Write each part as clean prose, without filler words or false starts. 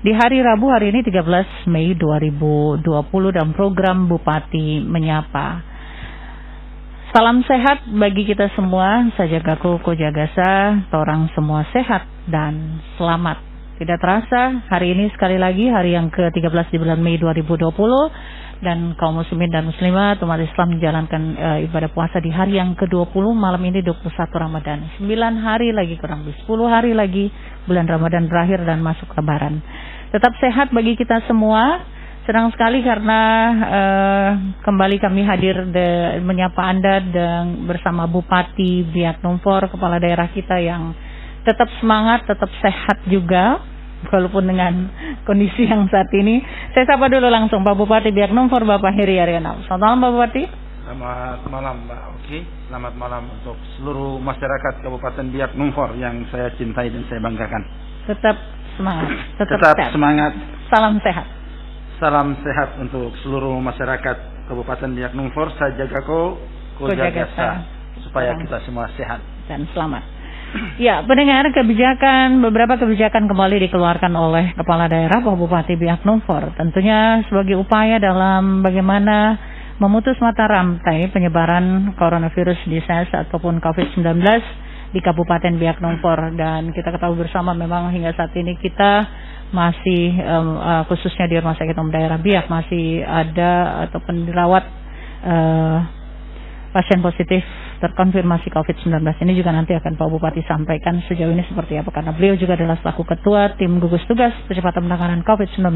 di hari Rabu hari ini 13 Mei 2020 dan program Bupati Menyapa. Salam sehat bagi kita semua, Sajagaku Kojagasa, torang semua sehat dan selamat. Tidak terasa, hari ini sekali lagi hari yang ke-13 di bulan Mei 2020 dan kaum muslimin dan muslimat umat Islam menjalankan ibadah puasa di hari yang ke-20 malam ini 21 Ramadan. 9 hari lagi, kurang lebih 10 hari lagi bulan Ramadan berakhir dan masuk Lebaran. Tetap sehat bagi kita semua. Senang sekali karena kembali kami hadir menyapa Anda dan bersama Bupati Biak Numfor, kepala daerah kita yang tetap semangat, tetap sehat juga walaupun dengan kondisi yang saat ini. Saya sapa dulu langsung Pak Bupati Biak Numfor, Bapak Heri Arianap. Selamat malam Pak Bupati. Selamat malam Mbak Oki. Selamat malam untuk seluruh masyarakat Kabupaten Biak Numfor yang saya cintai dan saya banggakan. Tetap semangat, tetap semangat. Salam sehat. Salam sehat untuk seluruh masyarakat Kabupaten Biak Numfor. Sajagaku Kojagasa, supaya kita semua sehat dan selamat. Ya, pendengar, beberapa kebijakan kembali dikeluarkan oleh Kepala Daerah Pak Bupati Biak Numfor. Tentunya sebagai upaya dalam bagaimana memutus mata rantai penyebaran coronavirus disease ataupun COVID-19 di Kabupaten Biak Numfor. Dan kita ketahui bersama memang hingga saat ini kita masih khususnya di Rumah Sakit Umum Daerah Biak masih ada ataupun dirawat pasien positif terkonfirmasi COVID-19. Ini juga nanti akan Pak Bupati sampaikan sejauh ini seperti apa, karena beliau juga adalah selaku ketua tim gugus tugas percepatan penanganan COVID-19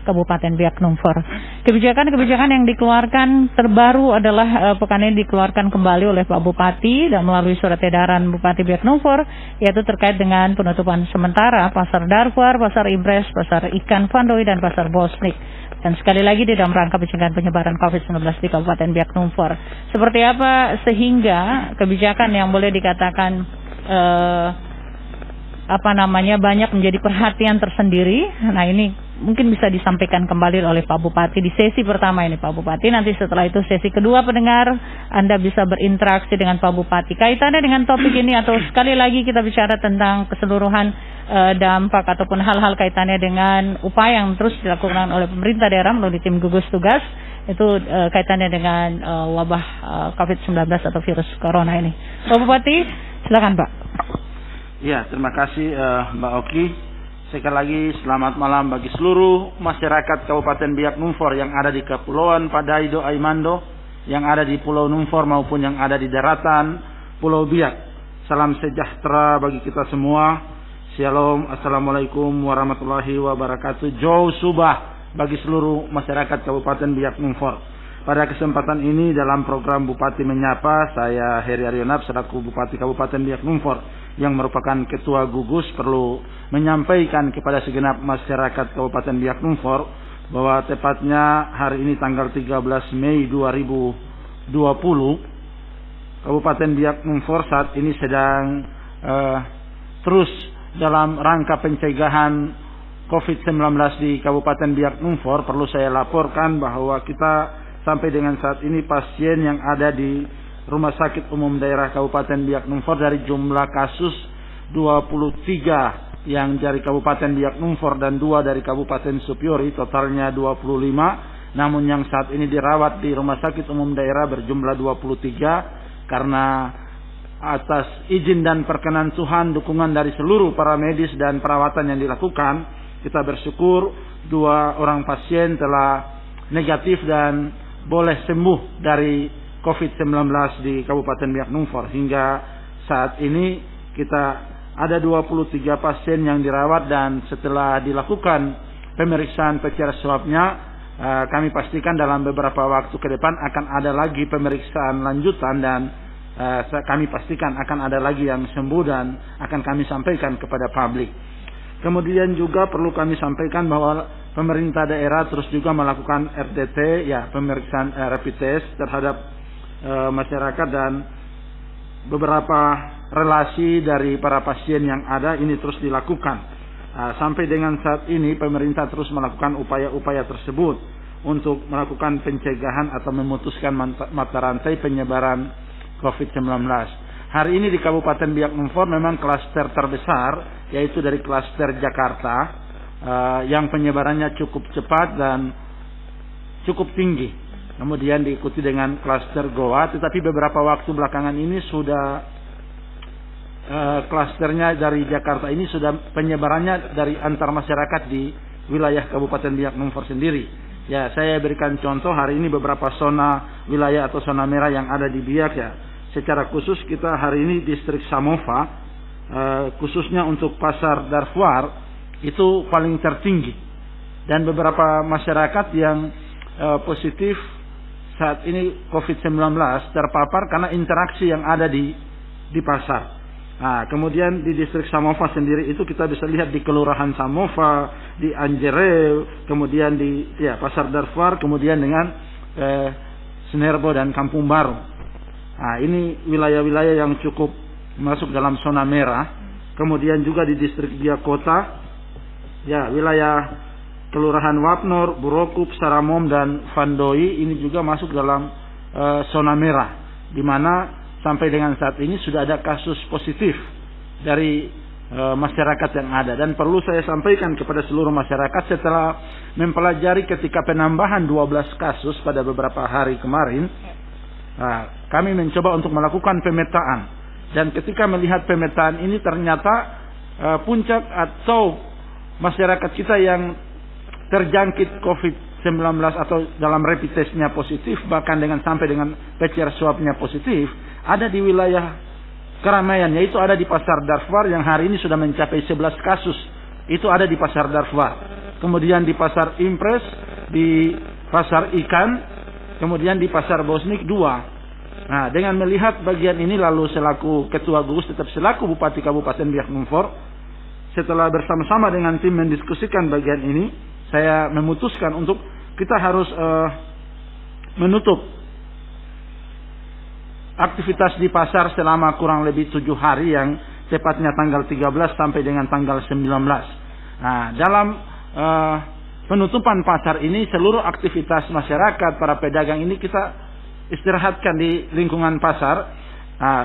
Kabupaten Biak Numfor. Kebijakan-kebijakan yang dikeluarkan terbaru adalah pekan ini dikeluarkan kembali oleh Pak Bupati dan melalui surat edaran Bupati Biak Numfor, yaitu terkait dengan penutupan sementara Pasar Darfur, Pasar Ibres, Pasar Ikan Vandoy dan Pasar Bosnik. Dan sekali lagi di dalam rangka pencegahan penyebaran COVID-19 di Kabupaten Biak Numfor. Seperti apa sehingga kebijakan yang boleh dikatakan banyak menjadi perhatian tersendiri. Nah, ini mungkin bisa disampaikan kembali oleh Pak Bupati di sesi pertama ini Pak Bupati. Nanti setelah itu sesi kedua pendengar Anda bisa berinteraksi dengan Pak Bupati. Kaitannya dengan topik ini atau sekali lagi kita bicara tentang keseluruhan dampak ataupun hal-hal kaitannya dengan upaya yang terus dilakukan oleh pemerintah daerah melalui tim gugus tugas itu kaitannya dengan wabah COVID-19 atau virus corona ini. Pak Bupati, silakan Pak. Ya, terima kasih Mbak Oki. Sekali lagi selamat malam bagi seluruh masyarakat Kabupaten Biak Numfor yang ada di Kepulauan Padaido Aimando, yang ada di Pulau Numfor maupun yang ada di daratan Pulau Biak. Salam sejahtera bagi kita semua. Shalom, assalamualaikum warahmatullahi wabarakatuh. Jauh subah bagi seluruh masyarakat Kabupaten Biak Numfor. Pada kesempatan ini dalam program Bupati Menyapa, saya Heri Arianap selaku Bupati Kabupaten Biak Numfor yang merupakan Ketua Gugus perlu menyampaikan kepada segenap masyarakat Kabupaten Biak Numfor bahwa tepatnya hari ini tanggal 13 Mei 2020 Kabupaten Biak Numfor saat ini sedang terus dalam rangka pencegahan COVID-19 di Kabupaten Biak Numfor. Perlu saya laporkan bahwa kita sampai dengan saat ini pasien yang ada di Rumah Sakit Umum Daerah Kabupaten Biak Numfor dari jumlah kasus 23 yang dari Kabupaten Biak Numfor dan 2 dari Kabupaten Supiori, totalnya 25. Namun yang saat ini dirawat di Rumah Sakit Umum Daerah berjumlah 23 karena atas izin dan perkenan Tuhan, dukungan dari seluruh para medis dan perawatan yang dilakukan, kita bersyukur 2 orang pasien telah negatif dan boleh sembuh dari COVID-19 di Kabupaten Biak Numfor. Hingga saat ini kita ada 23 pasien yang dirawat dan setelah dilakukan pemeriksaan PCR swabnya, kami pastikan dalam beberapa waktu ke depan akan ada lagi pemeriksaan lanjutan dan kami pastikan akan ada lagi yang sembuh dan akan kami sampaikan kepada publik. Kemudian juga perlu kami sampaikan bahwa pemerintah daerah terus juga melakukan RDT, ya, pemeriksaan rapid test terhadap masyarakat dan beberapa relasi dari para pasien yang ada ini terus dilakukan. Sampai dengan saat ini pemerintah terus melakukan upaya-upaya tersebut untuk melakukan pencegahan atau memutuskan mata rantai penyebaran COVID-19. Hari ini di Kabupaten Biak Numfor memang klaster terbesar yaitu dari klaster Jakarta yang penyebarannya cukup cepat dan cukup tinggi. Kemudian diikuti dengan klaster Goa, tetapi beberapa waktu belakangan ini sudah klasternya dari Jakarta ini sudah penyebarannya dari antar masyarakat di wilayah Kabupaten Biak Numfor sendiri. Ya, saya berikan contoh hari ini beberapa zona wilayah atau zona merah yang ada di Biak ya. Secara khusus kita hari ini distrik Samova, khususnya untuk pasar Darfur itu paling tertinggi. Dan beberapa masyarakat yang positif saat ini COVID-19 terpapar karena interaksi yang ada di pasar. Nah, kemudian di distrik Samova sendiri itu kita bisa lihat di Kelurahan Samova, di Anjereu, kemudian di Pasar Darfur, kemudian dengan Senerbo dan Kampung Baru. Nah, ini wilayah-wilayah yang cukup masuk dalam zona merah. Kemudian juga di distrik Biak Kota, ya wilayah Kelurahan Wapnor, Burokup, Saramom dan Vandoi ini juga masuk dalam zona merah, di mana sampai dengan saat ini sudah ada kasus positif dari masyarakat yang ada. Dan perlu saya sampaikan kepada seluruh masyarakat setelah mempelajari ketika penambahan 12 kasus pada beberapa hari kemarin, kami mencoba untuk melakukan pemetaan. Dan ketika melihat pemetaan ini ternyata puncak atau masyarakat kita yang terjangkit COVID-19 atau dalam rapid testnya positif, bahkan sampai dengan PCR swabnya positif, ada di wilayah keramaian, yaitu ada di Pasar Darfur yang hari ini sudah mencapai 11 kasus. Itu ada di Pasar Darfur. Kemudian di Pasar Impres, di Pasar Ikan, kemudian di Pasar Bosnik 2. Nah, dengan melihat bagian ini lalu selaku Ketua Gugus, tetap selaku Bupati Kabupaten Biak Numfor, setelah bersama-sama dengan tim mendiskusikan bagian ini, saya memutuskan untuk kita harus menutup aktivitas di pasar selama kurang lebih 7 hari, yang tepatnya tanggal 13 sampai dengan tanggal 19. Nah, dalam penutupan pasar ini seluruh aktivitas masyarakat, para pedagang ini kita istirahatkan di lingkungan pasar. Nah,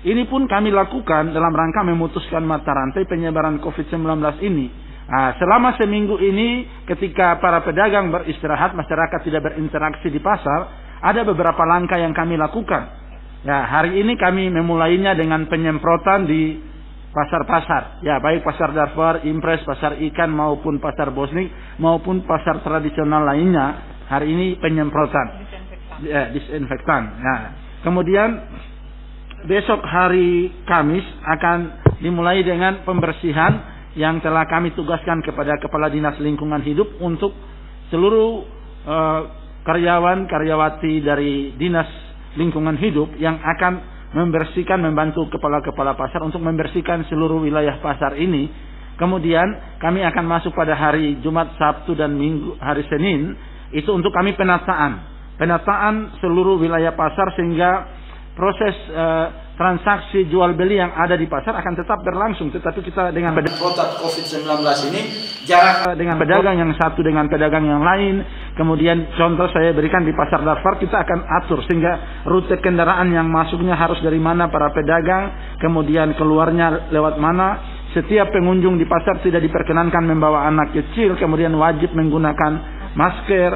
ini pun kami lakukan dalam rangka memutuskan mata rantai penyebaran COVID-19 ini. Nah, selama seminggu ini ketika para pedagang beristirahat, masyarakat tidak berinteraksi di pasar, ada beberapa langkah yang kami lakukan. Ya, hari ini kami memulainya dengan penyemprotan di pasar-pasar. Ya, baik Pasar Darfur, Impres, Pasar Ikan maupun Pasar Bosnik maupun pasar tradisional lainnya. Hari ini penyemprotan. Disinfektan. Ya. Kemudian besok hari Kamis akan dimulai dengan pembersihan yang telah kami tugaskan kepada Kepala Dinas Lingkungan Hidup untuk seluruh karyawan-karyawati dari Dinas Lingkungan Hidup yang akan membantu kepala-kepala pasar untuk membersihkan seluruh wilayah pasar ini. Kemudian kami akan masuk pada hari Jumat, Sabtu dan Minggu, hari Senin itu untuk kami penataan seluruh wilayah pasar, sehingga proses transaksi jual beli yang ada di pasar akan tetap berlangsung, tetapi kita dengan protokol COVID-19 ini jarak dengan pedagang yang satu dengan pedagang yang lain. Kemudian contoh saya berikan di Pasar Darfur, kita akan atur sehingga rute kendaraan yang masuknya harus dari mana para pedagang, kemudian keluarnya lewat mana. Setiap pengunjung di pasar tidak diperkenankan membawa anak kecil, kemudian wajib menggunakan masker.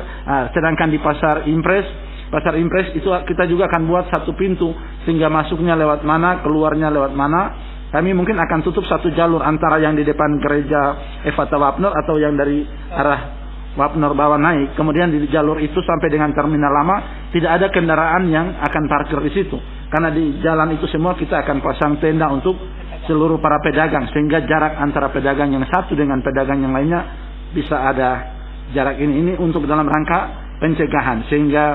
Sedangkan di Pasar Impres itu kita juga akan buat satu pintu, sehingga masuknya lewat mana, keluarnya lewat mana. Kami mungkin akan tutup satu jalur antara yang di depan gereja Efata Wapnor atau yang dari arah Wapnor bawah naik. Kemudian di jalur itu sampai dengan terminal lama tidak ada kendaraan yang akan parkir di situ. Karena di jalan itu semua kita akan pasang tenda untuk seluruh para pedagang, sehingga jarak antara pedagang yang satu dengan pedagang yang lainnya bisa ada jarak ini. Ini untuk dalam rangka pencegahan, sehingga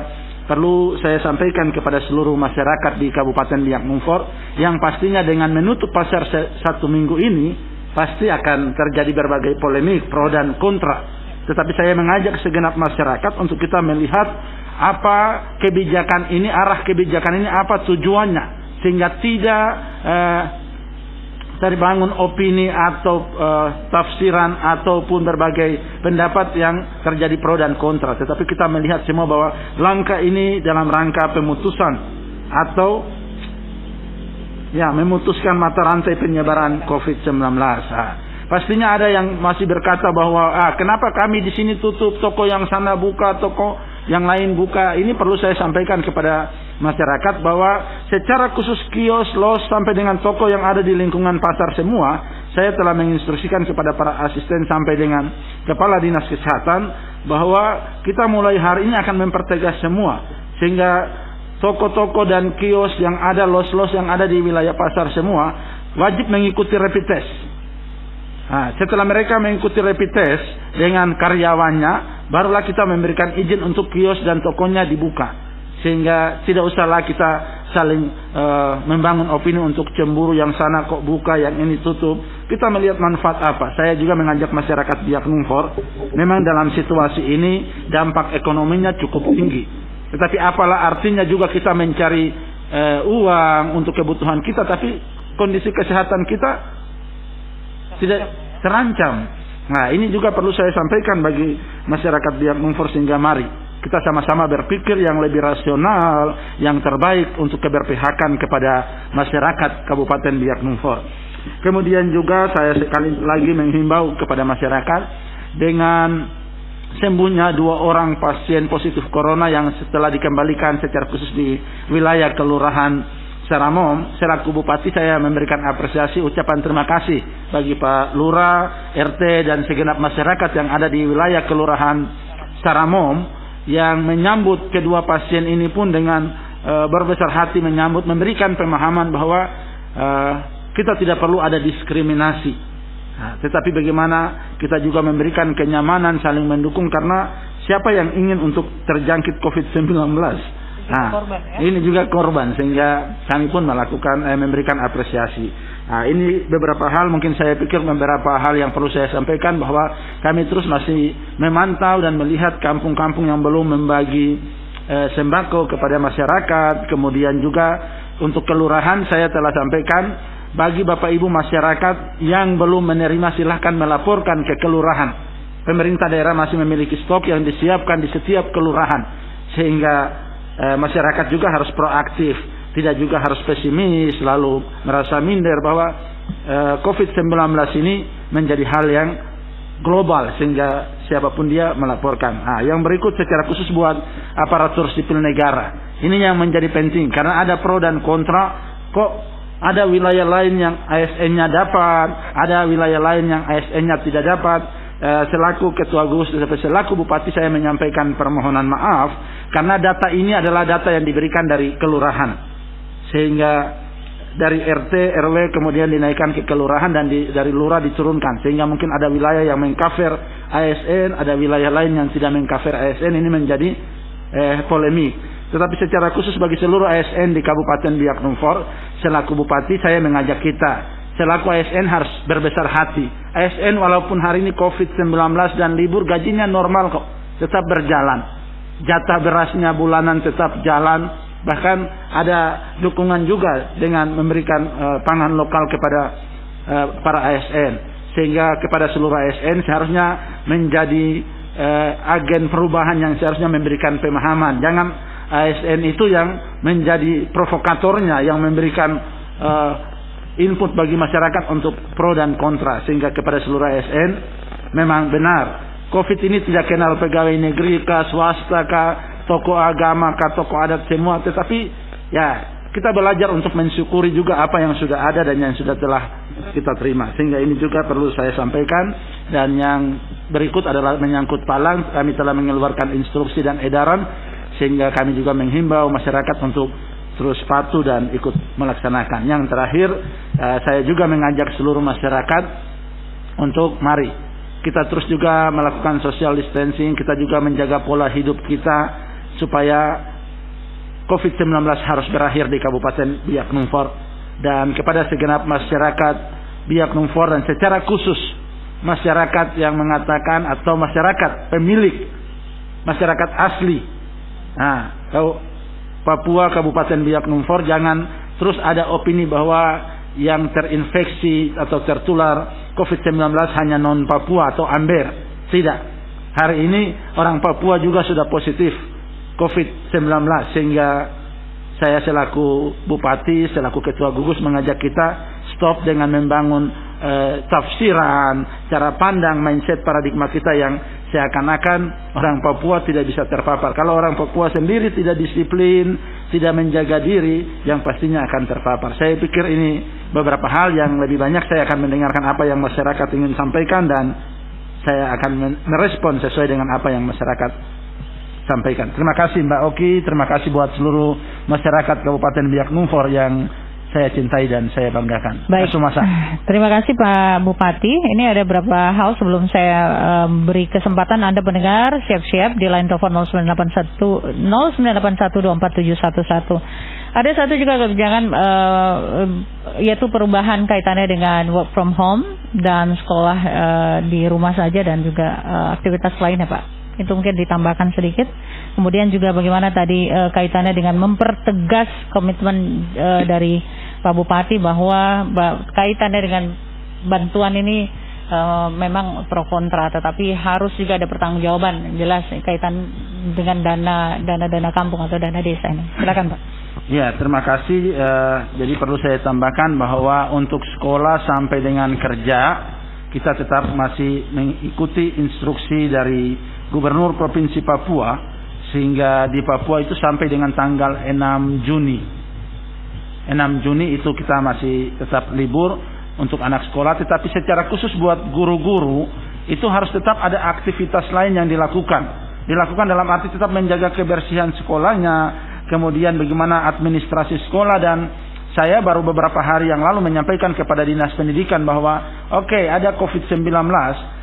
perlu saya sampaikan kepada seluruh masyarakat di Kabupaten Biak Numfor, yang pastinya dengan menutup pasar satu minggu ini pasti akan terjadi berbagai polemik pro dan kontra. Tetapi saya mengajak segenap masyarakat untuk kita melihat apa kebijakan ini, arah kebijakan ini apa tujuannya, sehingga tidak terbangun opini atau tafsiran ataupun berbagai pendapat yang terjadi pro dan kontra. Tetapi kita melihat semua bahwa langkah ini dalam rangka pemutusan atau memutuskan mata rantai penyebaran COVID-19. Pastinya ada yang masih berkata bahwa kenapa kami di sini tutup, toko yang sana buka, toko yang lain buka. Ini perlu saya sampaikan kepada masyarakat bahwa secara khusus kios, los sampai dengan toko yang ada di lingkungan pasar semua, saya telah menginstruksikan kepada para asisten sampai dengan kepala dinas kesehatan bahwa kita mulai hari ini akan mempertegas semua, sehingga toko-toko dan kios yang ada, los-los yang ada di wilayah pasar semua wajib mengikuti rapid test. Setelah mereka mengikuti rapid test dengan karyawannya, barulah kita memberikan izin untuk kios dan tokonya dibuka, sehingga tidak usahlah kita saling membangun opini untuk cemburu, yang sana kok buka, yang ini tutup. Kita melihat manfaat apa. Saya juga mengajak masyarakat Biak Numfor, memang dalam situasi ini dampak ekonominya cukup tinggi, tetapi apalah artinya juga kita mencari uang untuk kebutuhan kita, tapi kondisi kesehatan kita tidak terancam. Nah, ini juga perlu saya sampaikan bagi masyarakat Biak Numfor, sehingga mari kita sama-sama berpikir yang lebih rasional, yang terbaik untuk keberpihakan kepada masyarakat Kabupaten Biak Numfor. Kemudian juga saya sekali lagi menghimbau kepada masyarakat, dengan sembuhnya 2 orang pasien positif corona yang setelah dikembalikan secara khusus di wilayah Kelurahan Saramom, selaku Bupati saya memberikan apresiasi, ucapan terima kasih bagi Pak Lurah, RT dan segenap masyarakat yang ada di wilayah Kelurahan Saramom yang menyambut kedua pasien ini pun dengan berbesar hati menyambut, memberikan pemahaman bahwa kita tidak perlu ada diskriminasi, tetapi bagaimana kita juga memberikan kenyamanan, saling mendukung, karena siapa yang ingin untuk terjangkit COVID-19? Korban, ya? Ini juga korban, sehingga kami pun melakukan memberikan apresiasi. Ini beberapa hal, mungkin saya pikir beberapa hal yang perlu saya sampaikan, bahwa kami terus masih memantau dan melihat kampung-kampung yang belum membagi sembako kepada masyarakat. Kemudian juga untuk kelurahan saya telah sampaikan, bagi Bapak Ibu masyarakat yang belum menerima silahkan melaporkan ke kelurahan. Pemerintah daerah masih memiliki stok yang disiapkan di setiap kelurahan, sehingga masyarakat juga harus proaktif, tidak juga harus pesimis lalu merasa minder, bahwa COVID-19 ini menjadi hal yang global, sehingga siapapun dia melaporkan. Yang berikut secara khusus buat aparatur sipil negara, ini yang menjadi penting, karena ada pro dan kontra. Kok ada wilayah lain yang ASN-nya dapat, ada wilayah lain yang ASN-nya tidak dapat. Selaku Ketua Gugus, selaku Bupati, saya menyampaikan permohonan maaf, karena data ini adalah data yang diberikan dari kelurahan, sehingga dari RT, RW kemudian dinaikkan ke kelurahan, dan dari lurah diturunkan, sehingga mungkin ada wilayah yang mengcover ASN, ada wilayah lain yang tidak mengcover ASN. Ini menjadi polemik. Tetapi secara khusus bagi seluruh ASN di Kabupaten Biak Numfor, selaku Bupati saya mengajak kita selaku ASN harus berbesar hati. ASN walaupun hari ini COVID-19 dan libur, gajinya normal kok, tetap berjalan. Jatah berasnya bulanan tetap jalan. Bahkan ada dukungan juga dengan memberikan pangan lokal kepada para ASN. Sehingga kepada seluruh ASN seharusnya menjadi agen perubahan yang seharusnya memberikan pemahaman. Jangan ASN itu yang menjadi provokatornya, yang memberikan input bagi masyarakat untuk pro dan kontra, sehingga kepada seluruh ASN memang benar COVID ini tidak kenal pegawai negeri kah, swasta kah, tokoh agama kah, tokoh adat, semua. Tetapi ya kita belajar untuk mensyukuri juga apa yang sudah ada dan yang sudah telah kita terima, sehingga ini juga perlu saya sampaikan. Dan yang berikut adalah menyangkut palang, kami telah mengeluarkan instruksi dan edaran, sehingga kami juga menghimbau masyarakat untuk terus patuh dan ikut melaksanakan. Yang terakhir, saya juga mengajak seluruh masyarakat untuk mari kita terus juga melakukan social distancing, kita juga menjaga pola hidup kita supaya COVID-19 harus berakhir di Kabupaten Biak Numfor. Dan kepada segenap masyarakat Biak Numfor, dan secara khusus masyarakat yang mengatakan atau masyarakat pemilik, masyarakat asli, Papua Kabupaten Biak Numfor, jangan terus ada opini bahwa yang terinfeksi atau tertular COVID-19 hanya non Papua atau Amber. Tidak. Hari ini orang Papua juga sudah positif COVID-19, sehingga saya selaku Bupati, selaku Ketua Gugus mengajak kita stop dengan membangun tafsiran, cara pandang, mindset, paradigma kita yang seakan-akan orang Papua tidak bisa terpapar. Kalau orang Papua sendiri tidak disiplin, tidak menjaga diri, yang pastinya akan terpapar. Saya pikir ini beberapa hal yang lebih banyak saya akan mendengarkan apa yang masyarakat ingin sampaikan dan saya akan merespon sesuai dengan apa yang masyarakat sampaikan. Terima kasih Mbak Oki, terima kasih buat seluruh masyarakat Kabupaten Biak Numfor yang saya cintai dan saya banggakan. Baik, terima kasih Pak Bupati. Ini ada beberapa hal sebelum saya beri kesempatan Anda pendengar siap-siap di line telepon 0981247111. Ada satu juga kebijakan yaitu perubahan kaitannya dengan work from home dan sekolah di rumah saja dan juga aktivitas lainnya Pak. Itu mungkin ditambahkan sedikit. Kemudian juga bagaimana tadi kaitannya dengan mempertegas komitmen dari Pak Bupati bahwa kaitannya dengan bantuan ini memang pro kontra, tetapi harus juga ada pertanggungjawaban jelas kaitan dengan dana kampung atau dana desa ini. Silakan Pak. Ya, terima kasih. Jadi perlu saya tambahkan bahwa untuk sekolah sampai dengan kerja kita tetap masih mengikuti instruksi dari Gubernur Provinsi Papua, sehingga di Papua itu sampai dengan tanggal 6 Juni. 6 Juni itu kita masih tetap libur untuk anak sekolah, tetapi secara khusus buat guru-guru itu harus tetap ada aktivitas lain yang dilakukan. Dilakukan dalam arti tetap menjaga kebersihan sekolahnya, kemudian bagaimana administrasi sekolah, dan saya baru beberapa hari yang lalu menyampaikan kepada Dinas Pendidikan bahwa ada COVID-19,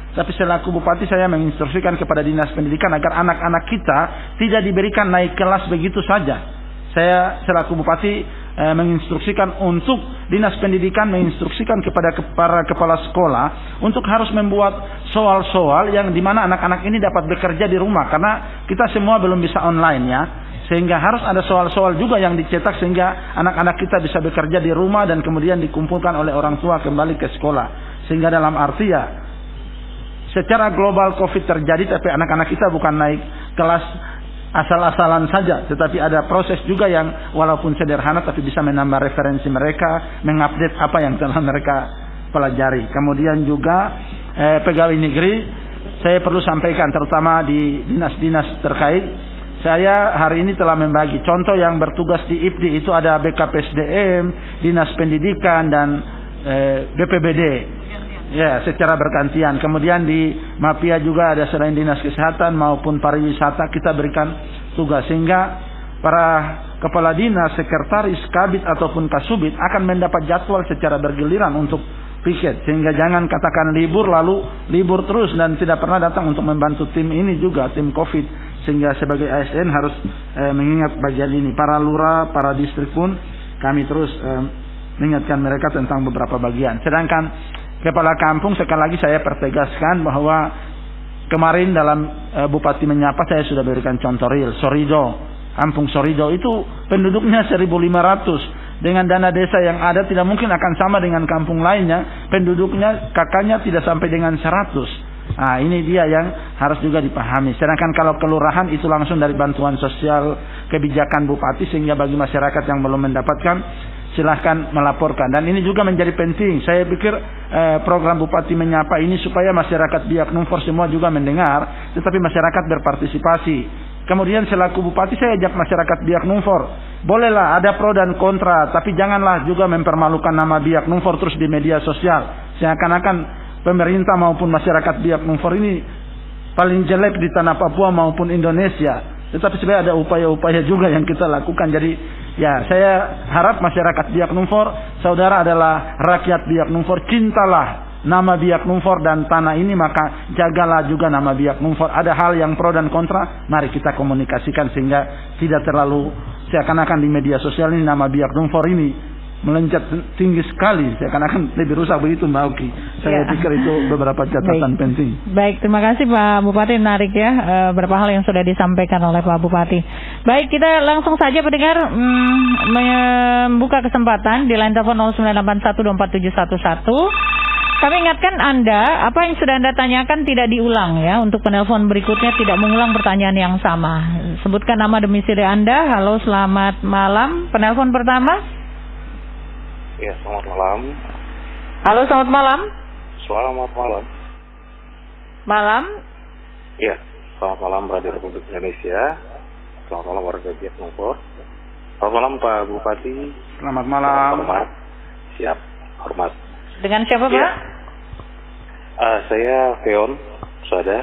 tapi selaku Bupati saya menginstruksikan kepada Dinas Pendidikan agar anak-anak kita tidak diberikan naik kelas begitu saja. Saya selaku Bupati menginstruksikan untuk Dinas Pendidikan menginstruksikan kepada para kepala sekolah untuk harus membuat soal-soal yang dimana anak-anak ini dapat bekerja di rumah, karena kita semua belum bisa online ya, sehingga harus ada soal-soal juga yang dicetak sehingga anak-anak kita bisa bekerja di rumah dan kemudian dikumpulkan oleh orang tua kembali ke sekolah, sehingga dalam arti ya secara global COVID terjadi, tapi anak-anak kita bukan naik kelas asal-asalan saja, tetapi ada proses juga yang walaupun sederhana tapi bisa menambah referensi mereka, mengupdate apa yang telah mereka pelajari. Kemudian juga pegawai negeri saya perlu sampaikan terutama di dinas-dinas terkait. Saya hari ini telah membagi contoh yang bertugas di IPDI itu ada BKPSDM, Dinas Pendidikan dan BPBD. Ya, secara bergantian. Kemudian di Mapia juga ada selain Dinas Kesehatan maupun Pariwisata kita berikan tugas, sehingga para kepala dinas, sekretaris, kabid ataupun kasubit akan mendapat jadwal secara bergiliran untuk piket, sehingga jangan katakan libur lalu libur terus dan tidak pernah datang untuk membantu tim ini juga, tim COVID, sehingga sebagai ASN harus mengingat bagian ini. Para lurah, para distrik pun kami terus mengingatkan mereka tentang beberapa bagian. Sedangkan kepala kampung sekali lagi saya pertegaskan bahwa kemarin dalam Bupati Menyapa saya sudah berikan contoh real. Sorido, kampung Sorido itu penduduknya 1.500. Dengan dana desa yang ada tidak mungkin akan sama dengan kampung lainnya. Penduduknya kakaknya tidak sampai dengan 100. Nah, ini dia yang harus juga dipahami. Sedangkan kalau kelurahan itu langsung dari bantuan sosial kebijakan Bupati, sehingga bagi masyarakat yang belum mendapatkan silahkan melaporkan. Dan ini juga menjadi penting. Saya pikir program Bupati Menyapa ini supaya masyarakat Biak Numfor semua juga mendengar, tetapi masyarakat berpartisipasi. Kemudian selaku Bupati saya ajak masyarakat Biak Numfor, bolehlah ada pro dan kontra, tapi janganlah juga mempermalukan nama Biak Numfor terus di media sosial. Seakan-akan pemerintah maupun masyarakat Biak Numfor ini paling jelek di tanah Papua maupun Indonesia. Tetapi sebenarnya ada upaya-upaya juga yang kita lakukan. Jadi ya, saya harap masyarakat Biak Numfor, saudara adalah rakyat Biak Numfor, cintalah nama Biak Numfor dan tanah ini, maka jagalah juga nama Biak Numfor. Ada hal yang pro dan kontra, mari kita komunikasikan sehingga tidak terlalu seakan-akan di media sosial ini nama Biak Numfor ini melonjak tinggi sekali, seakan-akan lebih rusak begitu Mbak Oki. Saya pikir itu beberapa catatan penting. Baik, terima kasih Pak Bupati, menarik ya beberapa hal yang sudah disampaikan oleh Pak Bupati. Baik, kita langsung saja pendengar membuka kesempatan di line telepon 0981247111. Kami ingatkan Anda, apa yang sudah Anda tanyakan tidak diulang ya. Untuk penelpon berikutnya tidak mengulang pertanyaan yang sama. Sebutkan nama domisili Anda. Halo, selamat malam. Penelpon pertama. Ya, selamat malam. Halo, selamat malam. Selamat malam. Malam. Ya, selamat malam Radio Republik Indonesia. Selamat malam warga Biak Numfor. Selamat malam Pak Bupati. Selamat malam. Hormat. Siap, hormat. Dengan siapa, Pak? Ya. Saya Feon, Sada.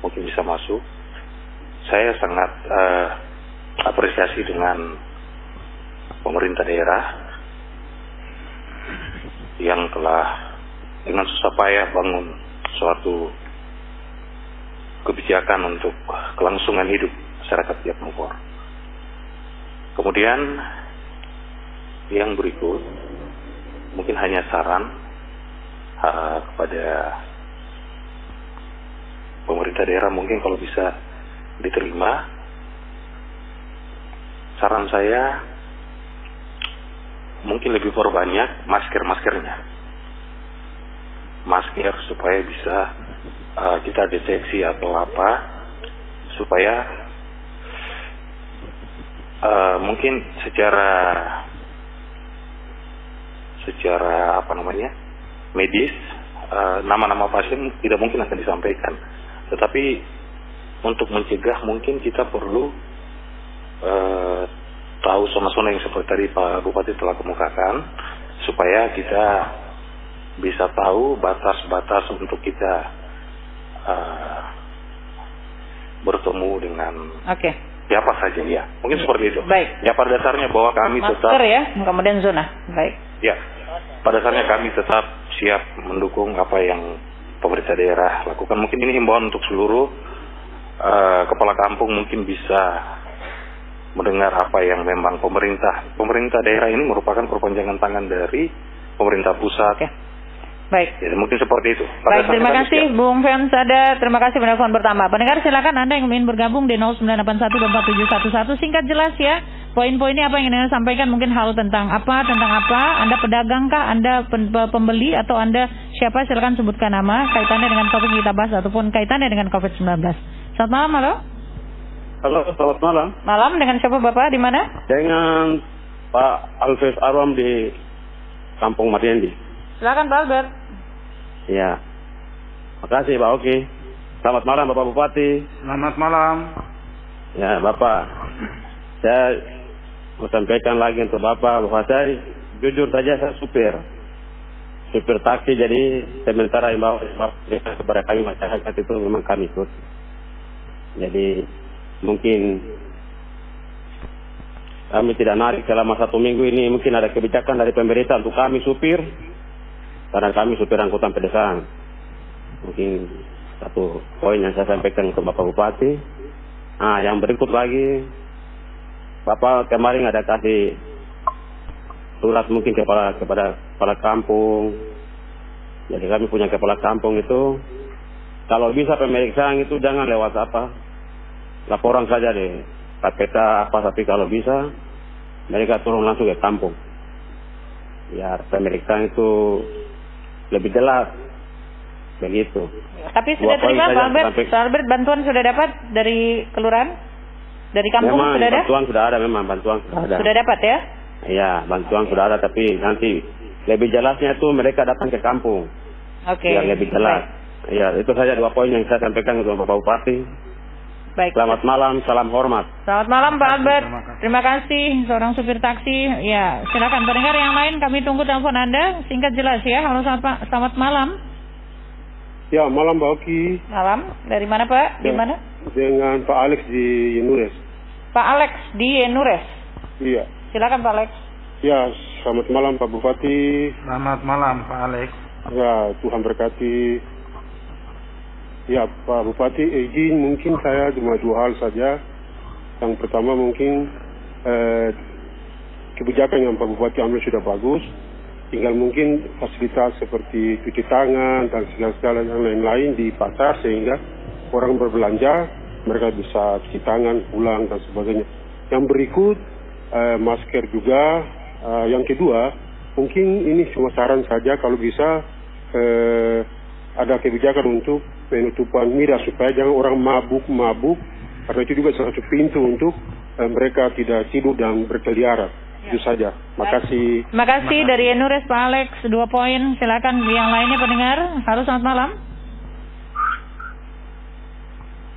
Mungkin bisa masuk. Saya sangat apresiasi dengan pemerintah daerah yang telah dengan susah payah bangun suatu kebijakan untuk kelangsungan hidup masyarakat Biak Numfor. Kemudian yang berikut mungkin hanya saran kepada pemerintah daerah, mungkin kalau bisa diterima. Saran saya mungkin lebih perbanyak masker-maskernya. Masker supaya bisa kita deteksi atau apa, supaya mungkin secara medis, nama-nama pasien tidak mungkin akan disampaikan, tetapi untuk mencegah mungkin kita perlu tahu zona-zona yang seperti tadi Pak Bupati telah kemukakan, supaya kita bisa tahu batas-batas untuk kita bertemu dengan siapa saja, ya. Mungkin seperti itu. Baik. Ya, pada dasarnya bahwa kami masker tetap ya, kemudian zona. Baik. Ya, pada dasarnya kami tetap siap mendukung apa yang pemerintah daerah lakukan. Mungkin ini himbauan untuk seluruh kepala kampung, mungkin bisa mendengar apa yang memang pemerintah daerah ini merupakan perpanjangan tangan dari pemerintah pusat. Baik. Jadi mungkin seperti itu. Baik, terima kasih Bung Feon Sada. Terima kasih penelpon pertama. Pendengar silakan Anda yang ingin bergabung di 0981 singkat jelas ya. Poin-poinnya apa yang ingin Anda sampaikan, mungkin hal tentang apa, Anda pedagangkah, Anda pembeli, atau Anda siapa, silakan sebutkan nama, kaitannya dengan topik kita bahas ataupun kaitannya dengan COVID-19. Selamat malam, halo. Halo, selamat malam. Malam, dengan siapa Bapak, di mana? Dengan Pak Alves Arwam di Kampung Mariendi. Silakan Pak Albert. Ya, makasih Pak Oki. Selamat malam Bapak Bupati. Selamat malam. Ya Bapak, saya mau sampaikan lagi untuk Bapak bahwa saya jujur saja saya supir taksi, jadi sementara imbau kepada kami masyarakat itu memang kami ikut. Jadi mungkin kami tidak narik selama 1 minggu ini, mungkin ada kebijakan dari pemerintah untuk kami supir, karena kami supir angkutan pedesaan. Mungkin satu poin yang saya sampaikan untuk Bapak Bupati. Yang berikut lagi, Bapak kemarin ada kasih surat mungkin kepada kepala kampung. Jadi kami punya kepala kampung itu, kalau bisa pemeriksaan itu jangan lewat laporan saja deh, KPK tapi kalau bisa mereka turun langsung ke kampung. Ya, pemeriksaan itu lebih jelas begitu. Tapi sudah terima Pak Albert, bantuan sudah dapat dari kelurahan, dari kampung? Memang, sudah ada? Bantuan sudah ada, memang bantuan sudah ada. Sudah dapat ya? Iya, bantuan sudah ada, tapi nanti lebih jelasnya itu mereka datang ke kampung. Yang lebih jelas. Ya, itu saja 2 poin yang saya sampaikan untuk Bapak Bupati. Baik. Selamat malam, salam hormat. Selamat malam Pak Albert. Terima kasih seorang supir taksi. Ya, silakan pendengar yang lain, kami tunggu telepon Anda, singkat jelas ya. Halo, selamat malam. Ya, malam Mbak Oki. Malam. Dari mana Pak? Di mana? Dengan Pak Alex di Yenures. Pak Alex di Yenures. Iya. Silakan Pak Alex. Ya, selamat malam Pak Bupati. Selamat malam Pak Alex. Ya, Tuhan berkati. Ya, Pak Bupati, izin mungkin saya cuma 2 hal saja. Yang pertama mungkin kebijakan yang Pak Bupati ambil sudah bagus. Tinggal mungkin fasilitas seperti cuci tangan dan segala-segala yang lain-lain di pasar, sehingga orang berbelanja mereka bisa cuci tangan, pulang dan sebagainya. Yang berikut masker juga. Yang kedua, mungkin ini cuma saran saja, kalau bisa ada kebijakan untuk penutupan miras supaya jangan orang mabuk, karena itu juga salah satu pintu untuk mereka tidak tidur dan berkeliaran. Itu saja. Makasih. Terima kasih dari Enures Pak Alex 2 poin. Silakan yang lainnya pendengar. Halo, selamat malam.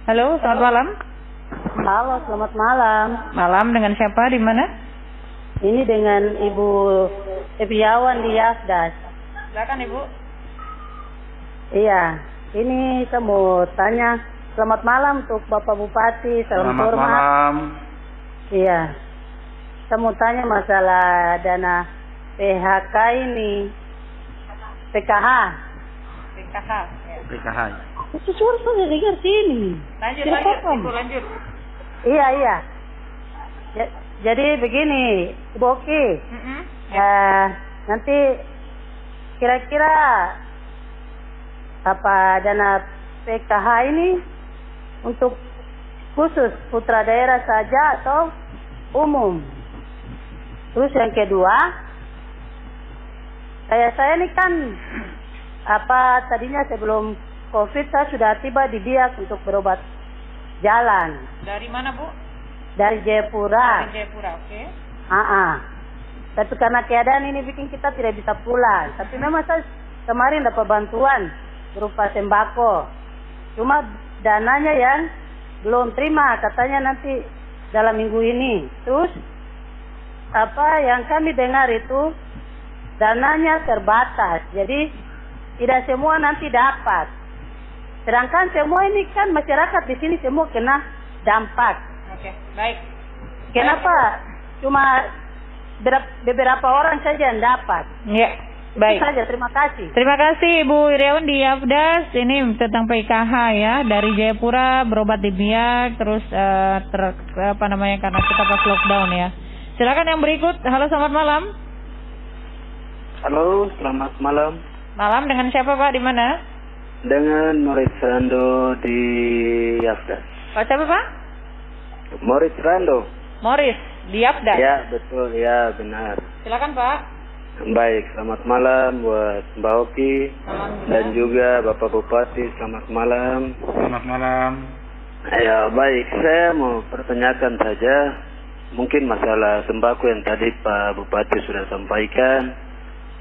Halo, selamat malam. Halo, selamat malam. Malam, dengan siapa, di mana? Ini dengan Ibu Eviawan di Yasdas. Silakan Ibu. Iya, ini saya mau tanya. Selamat malam untuk Bapak Bupati. Salam Selamat hormat. malam. Iya. Saya mau tanya masalah dana PHK ini. PKH. PKH. Itu suara saya dengar sini. Lanjut. Iya. Jadi begini, Ibu Oki. Nanti kira-kira apa dana PKH ini untuk khusus putra daerah saja atau umum? Terus yang kedua, saya ini kan tadinya sebelum COVID saya sudah tiba di Biak untuk berobat jalan. Dari mana, Bu? Dari Jayapura. Dari Jayapura, oke. Tapi karena keadaan ini bikin kita tidak bisa pulang. Tapi memang saya kemarin dapat bantuan berupa sembako. Cuma dananya yang belum terima, katanya nanti dalam minggu ini. Terus yang kami dengar itu dananya terbatas. Jadi tidak semua nanti dapat. Sedangkan semua ini kan masyarakat di sini semua kena dampak. Oke, baik. Kenapa cuma beberapa orang saja yang dapat? Ya, baik. Itu saja, terima kasih. Terima kasih Ibu Iriawan di Yafdas. Ini tentang PKH ya, dari Jayapura berobat di Biak, terus karena kita pas lockdown ya. Silakan yang berikut. Halo, selamat malam. Halo, selamat malam. Malam, dengan siapa Pak? Di mana? Dengan Moritz Rando di Yafdas. Pak siapa Pak? Moritz Rando. Moritz di Yafdas. Ya, betul, ya benar. Silakan Pak. Baik, selamat malam buat Mbak Oki dan juga Bapak Bupati. Selamat malam. Selamat malam. Ya, baik, saya mau pertanyakan saja. Mungkin masalah sembako yang tadi Pak Bupati sudah sampaikan,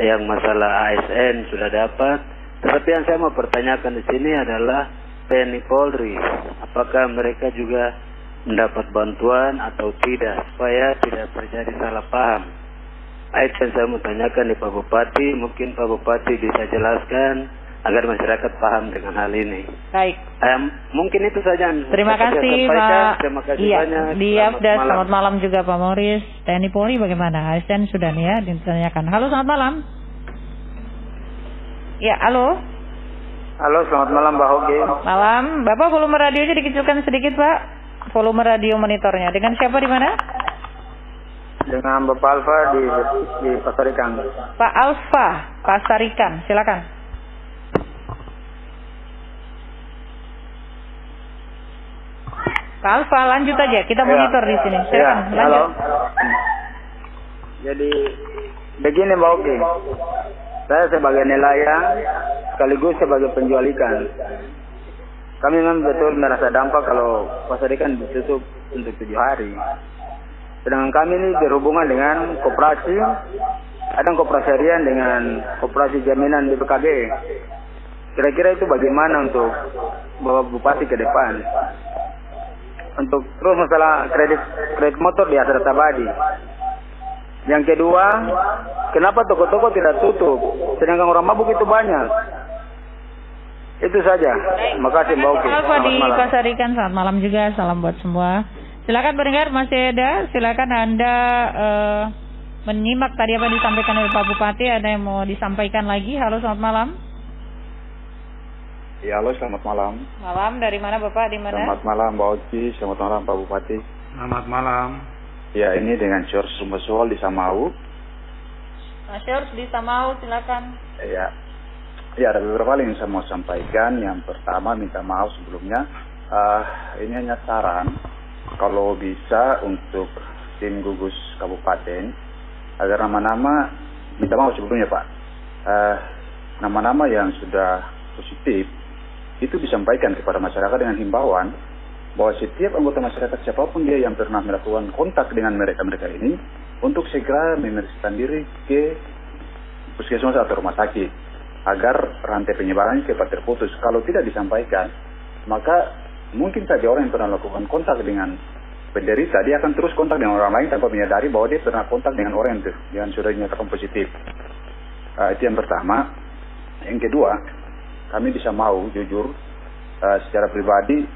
yang masalah ASN sudah dapat. Tapi yang saya mau pertanyakan di sini adalah TNI Polri, apakah mereka juga mendapat bantuan atau tidak, supaya tidak terjadi salah paham. Itu yang saya mau tanyakan di Pak Bupati. Mungkin Pak Bupati bisa jelaskan agar masyarakat paham dengan hal ini. Baik. Mungkin itu saja. Terima kasih Pak. Terima kasih banyak. Di Yafdas, selamat malam juga Pak Moris. TNI Polri bagaimana? ASN sudah nih ya ditanyakan. Halo, selamat malam. Ya, halo. Halo, selamat malam Mbak Hoge. Malam. Bapak volume radionya dikecilkan sedikit Pak. Volume radio monitornya. Dengan siapa di mana? Dengan Bapak Alfa di Pasarikan. Pak Alfa, Pasarikan. Silakan. Pak Alfa, lanjut aja. Kita monitor di sini. Silakan. Ya, lanjut. halo. Jadi begini Mbak Hoge. Saya sebagai nelayan sekaligus sebagai penjual ikan. Kami memang betul merasa dampak kalau pasar ikan ditutup untuk 7 hari. Sedangkan kami ini berhubungan dengan koperasi, ada koperasi harian dengan koperasi jaminan BPKB. Kira-kira itu bagaimana untuk Bapak Bupati ke depan? Untuk terus masalah kredit motor di atas tabadi. Yang kedua, kenapa toko-toko tidak tutup, sedangkan orang mabuk itu banyak? Itu saja. Terima kasih Mbak Oki. Alfa di Pasarikan, selamat malam juga. Salam buat semua. Silakan pendengar, masih ada. Silakan Anda menyimak tadi apa yang disampaikan oleh Pak Bupati. Ada yang mau disampaikan lagi? Halo, selamat malam. Ya, halo, selamat malam. Malam, dari mana Bapak? Di mana? Selamat malam Mbak Oki, selamat malam Pak Bupati. Selamat malam. Ya, ini dengan George Sumbesual di Samau. Mas George di Samau, silakan. Ya, ada beberapa hal yang saya mau sampaikan. Yang pertama, minta maaf sebelumnya. Ini hanya saran, kalau bisa untuk tim gugus kabupaten, agar nama-nama, minta maaf sebelumnya Pak, nama-nama yang sudah positif, itu disampaikan kepada masyarakat dengan himbauan, bahwa setiap anggota masyarakat siapapun dia yang pernah melakukan kontak dengan mereka ini, untuk segera memeriksakan diri ke puskesmas atau rumah sakit agar rantai penyebarannya cepat terputus. Kalau tidak disampaikan, maka mungkin saja orang yang pernah melakukan kontak dengan penderita, dia akan terus kontak dengan orang lain tanpa menyadari bahwa dia pernah kontak dengan orang yang sudah dinyatakan positif. Itu yang pertama. Yang kedua, kami bisa mau jujur, secara pribadi,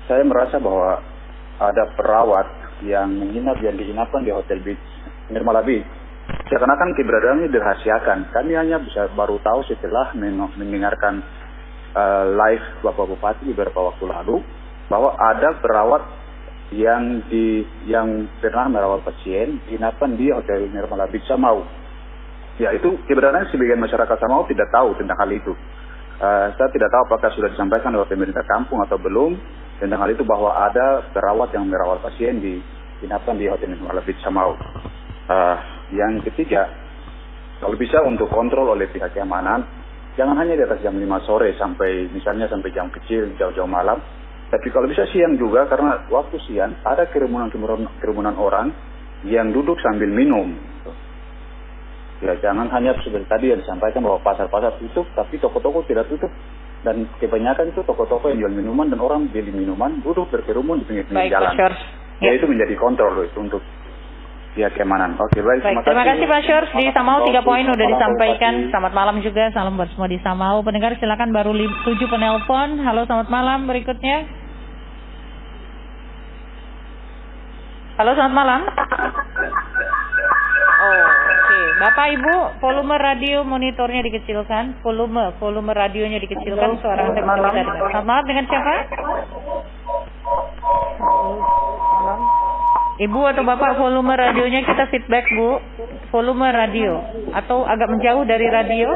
saya merasa bahwa ada perawat yang menginap yang diinapkan di Hotel Beach, Nirmala Beach. Seakan-akan keberadaannya dirahasiakan. Kami hanya bisa baru tahu setelah mendengarkan live Bapak Bupati beberapa waktu lalu bahwa ada perawat yang pernah merawat pasien diinapkan di Hotel Nirmala Beach Samau. Ya, itu keberadaan sebagian masyarakat Samau tidak tahu tentang hal itu. Saya tidak tahu apakah sudah disampaikan oleh pemerintah kampung atau belum tentang hal itu, bahwa ada perawat yang merawat pasien diinapkan di Hotel Nirmala Beach Samau. Yang ketiga, kalau bisa untuk kontrol oleh pihak keamanan, jangan hanya di atas jam 5 sore sampai jam kecil, jauh-jauh malam. Tapi kalau bisa siang juga, karena waktu siang ada kerumunan orang yang duduk sambil minum. Ya, jangan hanya seperti tadi yang disampaikan bahwa pasar-pasar tutup, tapi toko-toko tidak tutup. Dan kebanyakan itu toko-toko yang jual minuman dan orang beli minuman duduk berkerumun di pinggir-pinggir jalan. Ya, itu menjadi kontrol itu untuk pihak keamanan. Oke, baik. Terima kasih Pak Syors. Di Samau 3 poin sudah disampaikan. Selamat malam juga. Salam buat semua di Samau. Pendengar silakan, baru 7 penelpon. Halo, selamat malam. Berikutnya. Halo, selamat malam. Oke. Bapak Ibu, volume radio monitornya dikecilkan, volume radionya dikecilkan, suara Anda bisa kita dengar. Selamat malam, dengan siapa? Ibu atau Bapak, volume radionya kita feedback, Bu. Volume radio atau agak menjauh dari radio.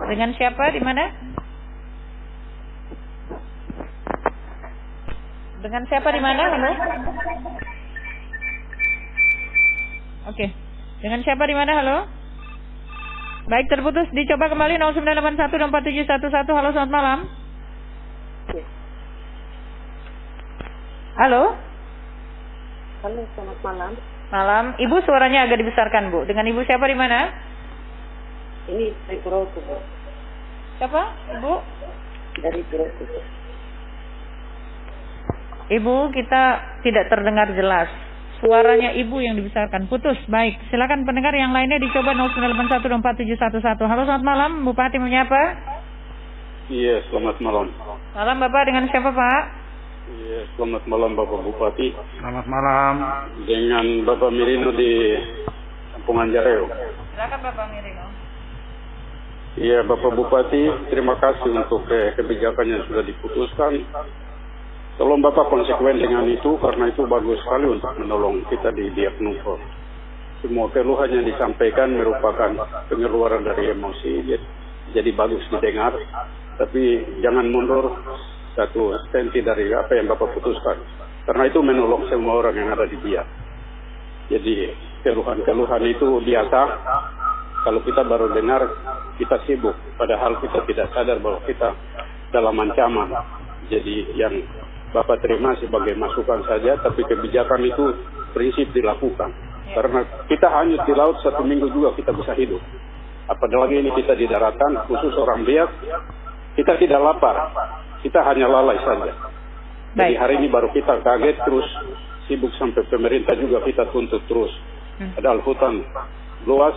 Dengan siapa, di mana? Dengan siapa, di mana? Halo? Oke. Dengan siapa, di mana? Halo? Baik, terputus. Dicoba kembali 0981247111. Halo, selamat malam. Halo? Halo, selamat malam. Malam. Ibu, suaranya agak dibesarkan, Bu. Dengan Ibu siapa, di mana? Ini dari Purwokerto, Bu. Siapa, Ibu? Dari Purwokerto. Ibu, kita tidak terdengar jelas. Suaranya Ibu yang dibesarkan. Putus. Baik. Silakan pendengar yang lainnya dicoba 0981247111. Halo, selamat malam. Bupati menyapa. Iya, selamat malam. Malam, Bapak. Dengan siapa, Pak? Iya, selamat malam Bapak Bupati. Selamat malam. Dengan Bapak Mirino di Kampung Anjareo. Silakan Bapak Mirino. Iya, Bapak Bupati, terima kasih untuk kebijakan yang sudah diputuskan. Tolong Bapak konsekuen dengan itu, karena itu bagus sekali untuk menolong kita di diagnosa. Semua keluhan yang disampaikan merupakan pengeluaran dari emosi, jadi bagus didengar. Tapi jangan mundur 1 senti dari apa yang Bapak putuskan, karena itu menolong semua orang yang ada di dia. Jadi keluhan-keluhan itu biasa. Kalau kita baru dengar, kita sibuk, padahal kita tidak sadar bahwa kita dalam ancaman. Jadi yang Bapak terima sebagai masukan saja, tapi kebijakan itu prinsip dilakukan. Karena kita hanyut di laut 1 minggu juga kita bisa hidup. Apalagi ini kita di daratan, khusus orang Biak, kita tidak lapar, kita hanya lalai saja. Jadi hari ini baru kita kaget, terus sibuk sampai pemerintah juga kita tuntut terus. Padahal hutan luas,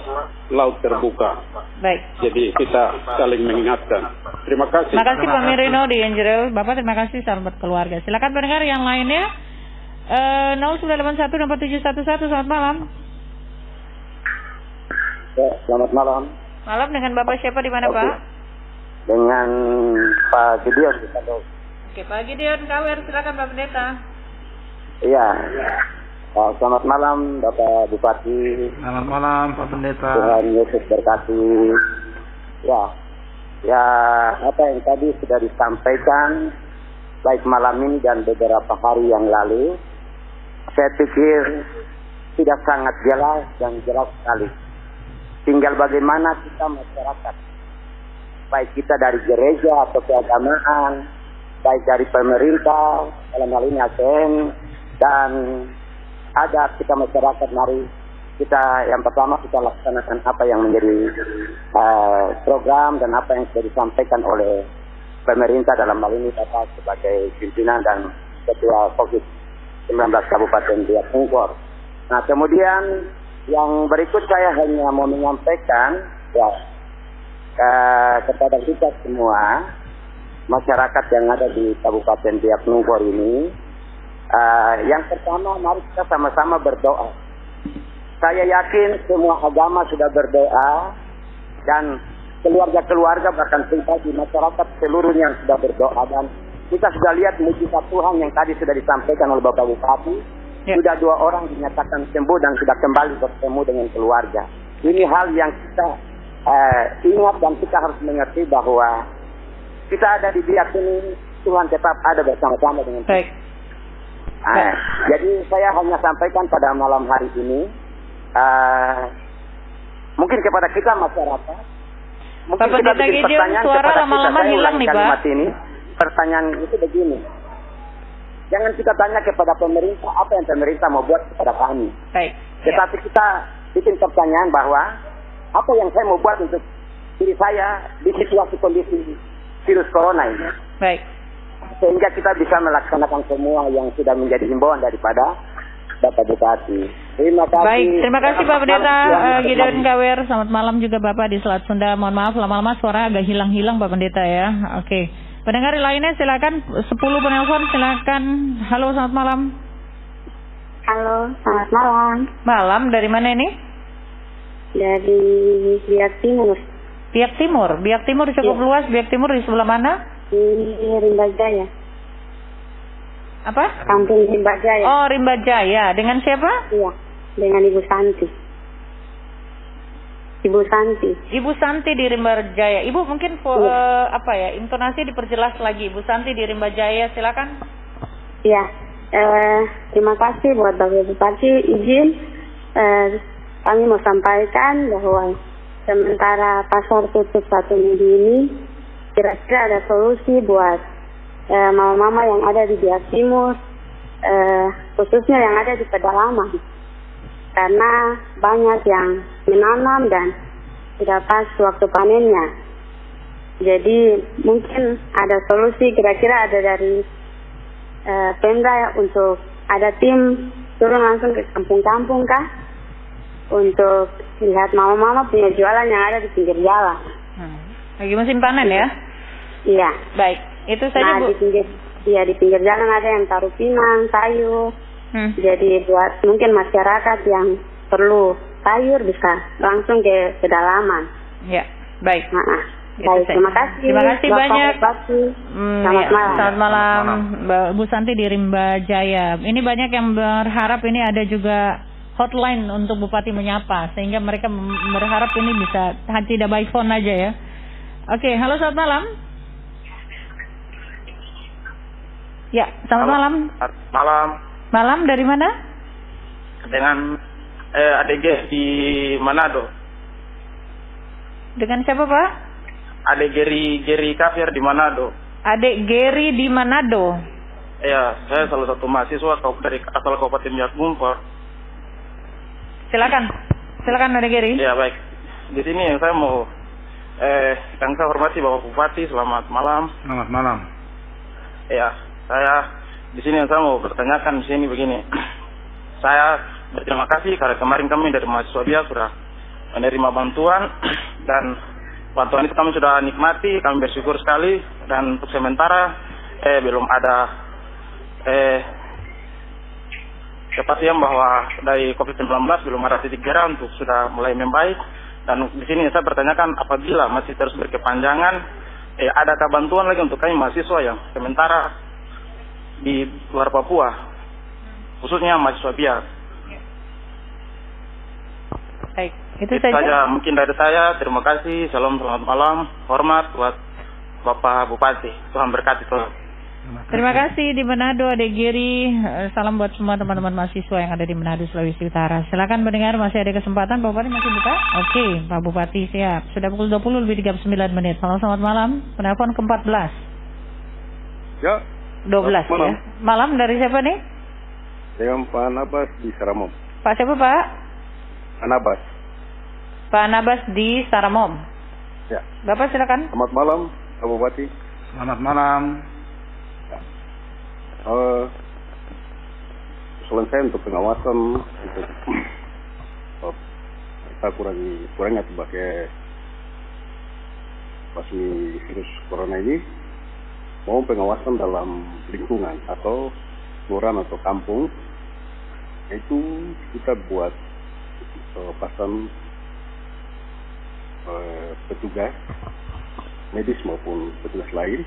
laut terbuka. Baik. Jadi kita saling mengingatkan. Terima kasih. Terima kasih Pak Mirino di Anjareo. Bapak terima kasih, salam buat keluarga. Silakan pendengar yang lainnya. 0981247111. Selamat malam. Ya, selamat malam. Malam, dengan Bapak siapa, di mana, Pak? Dengan Pak Gideon. Oke, Pak Gideon Kawer, silakan Pak Pendeta. Iya. Selamat malam Bapak Bupati. Selamat malam Pak Pendeta. Tuhan Yesus berkati. Ya apa yang tadi sudah disampaikan baik malam ini dan beberapa hari yang lalu, saya pikir tidak sangat jelas dan jelas sekali. Tinggal bagaimana kita masyarakat, baik kita dari gereja atau keagamaan, baik dari pemerintah dalam hal ini ASN dan ada kita masyarakat, mari kita yang pertama kita laksanakan apa yang menjadi program dan apa yang sudah disampaikan oleh pemerintah, dalam hal ini Bapak sebagai pimpinan dan Ketua COVID-19 Kabupaten Biak Numfor. Nah, kemudian yang berikut saya hanya mau menyampaikan ya kepada kita semua masyarakat yang ada di Kabupaten Biak Numfor ini, yang pertama mari kita sama-sama berdoa. Saya yakin semua agama sudah berdoa dan keluarga-keluarga bahkan pribadi masyarakat seluruhnya yang sudah berdoa, dan kita sudah lihat mujizat Tuhan yang tadi sudah disampaikan oleh Bapak Bupati. Sudah 2 orang dinyatakan sembuh dan sudah kembali bertemu dengan keluarga. Ini hal yang kita ingat dan kita harus mengerti bahwa kita ada di Biak ini, Tuhan tetap ada bersama-sama dengan kita. Jadi saya hanya sampaikan pada malam hari ini, mungkin kepada kita masyarakat, mungkin Pak kita bikin Gideon, pertanyaan suara kepada lama-lama kita. hilang nih, Pak. Kalimat ini, pertanyaan itu begini. Jangan kita tanya kepada pemerintah apa yang pemerintah mau buat kepada kami. Baik. Tetapi kita bikin pertanyaan bahwa apa yang saya mau buat untuk diri saya di situasi kondisi virus corona ini. Baik. Sehingga kita bisa melaksanakan semua yang sudah menjadi himbauan daripada Bapak Bupati. Terima kasih. Baik, terima kasih Pak Pendeta Gideon Kawer. Selamat malam juga Bapak di Selat Sunda. Mohon maaf lama-lama suara agak hilang-hilang Pak Pendeta ya. Oke. Pendengar lainnya silakan, 10 penelpon silakan. Halo, selamat malam. Halo, selamat malam. Malam, dari mana ini? Dari Biak Timur. Biak Timur. Biak Timur cukup luas. Biak Timur di sebelah mana? Di Rimba Jaya. Apa? Kampung Rimba Jaya. Oh, Rimba Jaya. Dengan siapa? Iya, dengan Ibu Santi. Ibu Santi. Ibu Santi di Rimba Jaya. Ibu mungkin apa ya, intonasi diperjelas lagi. Ibu Santi di Rimba Jaya, silakan. Iya. Terima kasih buat Bapak Bupati. Izin kami mau sampaikan bahwa sementara pasar tutup 1 minggu ini, kira-kira ada solusi buat mama-mama yang ada di Biak Timur, khususnya yang ada di pedalaman. Karena banyak yang menanam dan tidak pas waktu panennya. Jadi mungkin ada solusi, kira-kira ada dari Pemda untuk ada tim turun langsung ke kampung-kampung kah? Untuk lihat mama-mama punya jualan yang ada di pinggir jalan. Lagi musim panen ya? Iya. Baik, itu saja Bu. Di pinggir jalan ada yang taruh pinang, sayur. Jadi buat mungkin masyarakat yang perlu sayur bisa langsung ke pedalaman. Ya, baik. Baik, terima kasih. Terima kasih banyak. Selamat malam. Selamat malam, Bu Santi di Rimba Jaya. Ini banyak yang berharap ini ada juga hotline untuk Bupati menyapa, sehingga mereka berharap ini bisa tidak by phone aja ya. Oke, halo, selamat malam. Ya, selamat malam. Malam. Malam, dari mana? Dengan ADG di Manado. Dengan siapa Pak? Adek Geri Kafir di Manado. Adek Geri di Manado. Ya, saya salah satu mahasiswa dari asal Kabupaten Biak Numfor. Silakan Adek Geri. Ya, baik. Di sini saya mau yang saya hormati Bapak Bupati, selamat malam. Selamat malam. Ya, saya di sini yang saya mau bertanyakan di sini begini. Saya berterima kasih karena kemarin kami dari mahasiswa Biak sudah menerima bantuan, dan bantuan itu kami sudah nikmati, kami bersyukur sekali. Dan untuk sementara belum ada kepastian bahwa dari COVID-19 belum ada titik gerah untuk sudah mulai membaik. Dan di sini saya bertanyakan, apabila masih terus berkepanjangan, adakah bantuan lagi untuk kami mahasiswa yang sementara di luar Papua, khususnya mahasiswa Biak. Baik, itu saja mungkin dari saya. Terima kasih. Salam, selamat malam. Hormat buat Bapak Bupati. Tuhan berkati selalu. Terima kasih di Manado, Adek Giri. Salam buat semua teman-teman mahasiswa yang ada di Manado, Sulawesi Utara. Silakan mendengar, masih ada kesempatan. Pak Bupati masih buka? Oke, Pak Bupati siap. Sudah pukul 20 lebih 39 menit. Selamat malam. Penelpon ke-14. Ya. 12 malam. ya. Malam, dari siapa nih? Dengan Pak Anabas di Saramom. Pak siapa Pak? Anabas. Pak Anabas di Saramom. Ya. Bapak silakan. Selamat malam, Pak Bupati. Selamat malam. Usulan saya untuk pengawasan untuk kita kurangnya sebagai basmi virus corona ini, mau pengawasan dalam lingkungan atau kelurahan atau kampung, itu kita buat pasang petugas medis maupun petugas lain.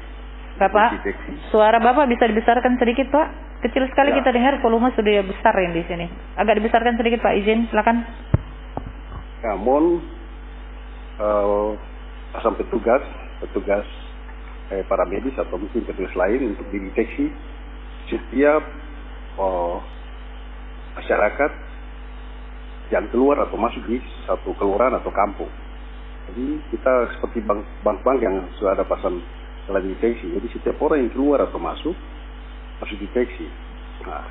Bapak, suara Bapak bisa dibesarkan sedikit Pak? Kecil sekali kita dengar, volume sudah besar yang di sini. Agak dibesarkan sedikit Pak, izin, silakan. Ya, mohon pasang petugas para medis atau mungkin petugas lain untuk dideteksi setiap masyarakat yang keluar atau masuk di satu kelurahan atau kampung. Jadi kita seperti bank-bank yang sudah ada pasang telah deteksi. Jadi setiap orang yang keluar atau masuk harus deteksi. Nah,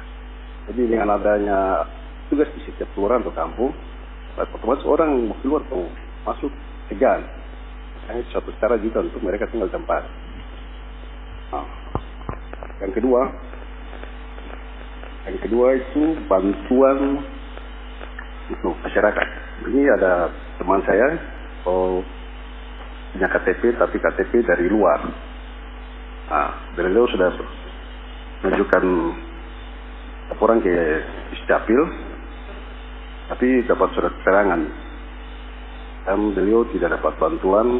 jadi dengan adanya tugas di setiap kelurahan atau kampung, otomatis orang mau keluar atau masuk segan. Ini suatu cara juga untuk mereka tinggal di tempat. Nah, yang kedua itu bantuan untuk masyarakat. Ini ada teman saya punya KTP tapi KTP dari luar. Nah, beliau sudah menunjukkan laporan ke Isdapil tapi dapat surat keterangan dan beliau tidak dapat bantuan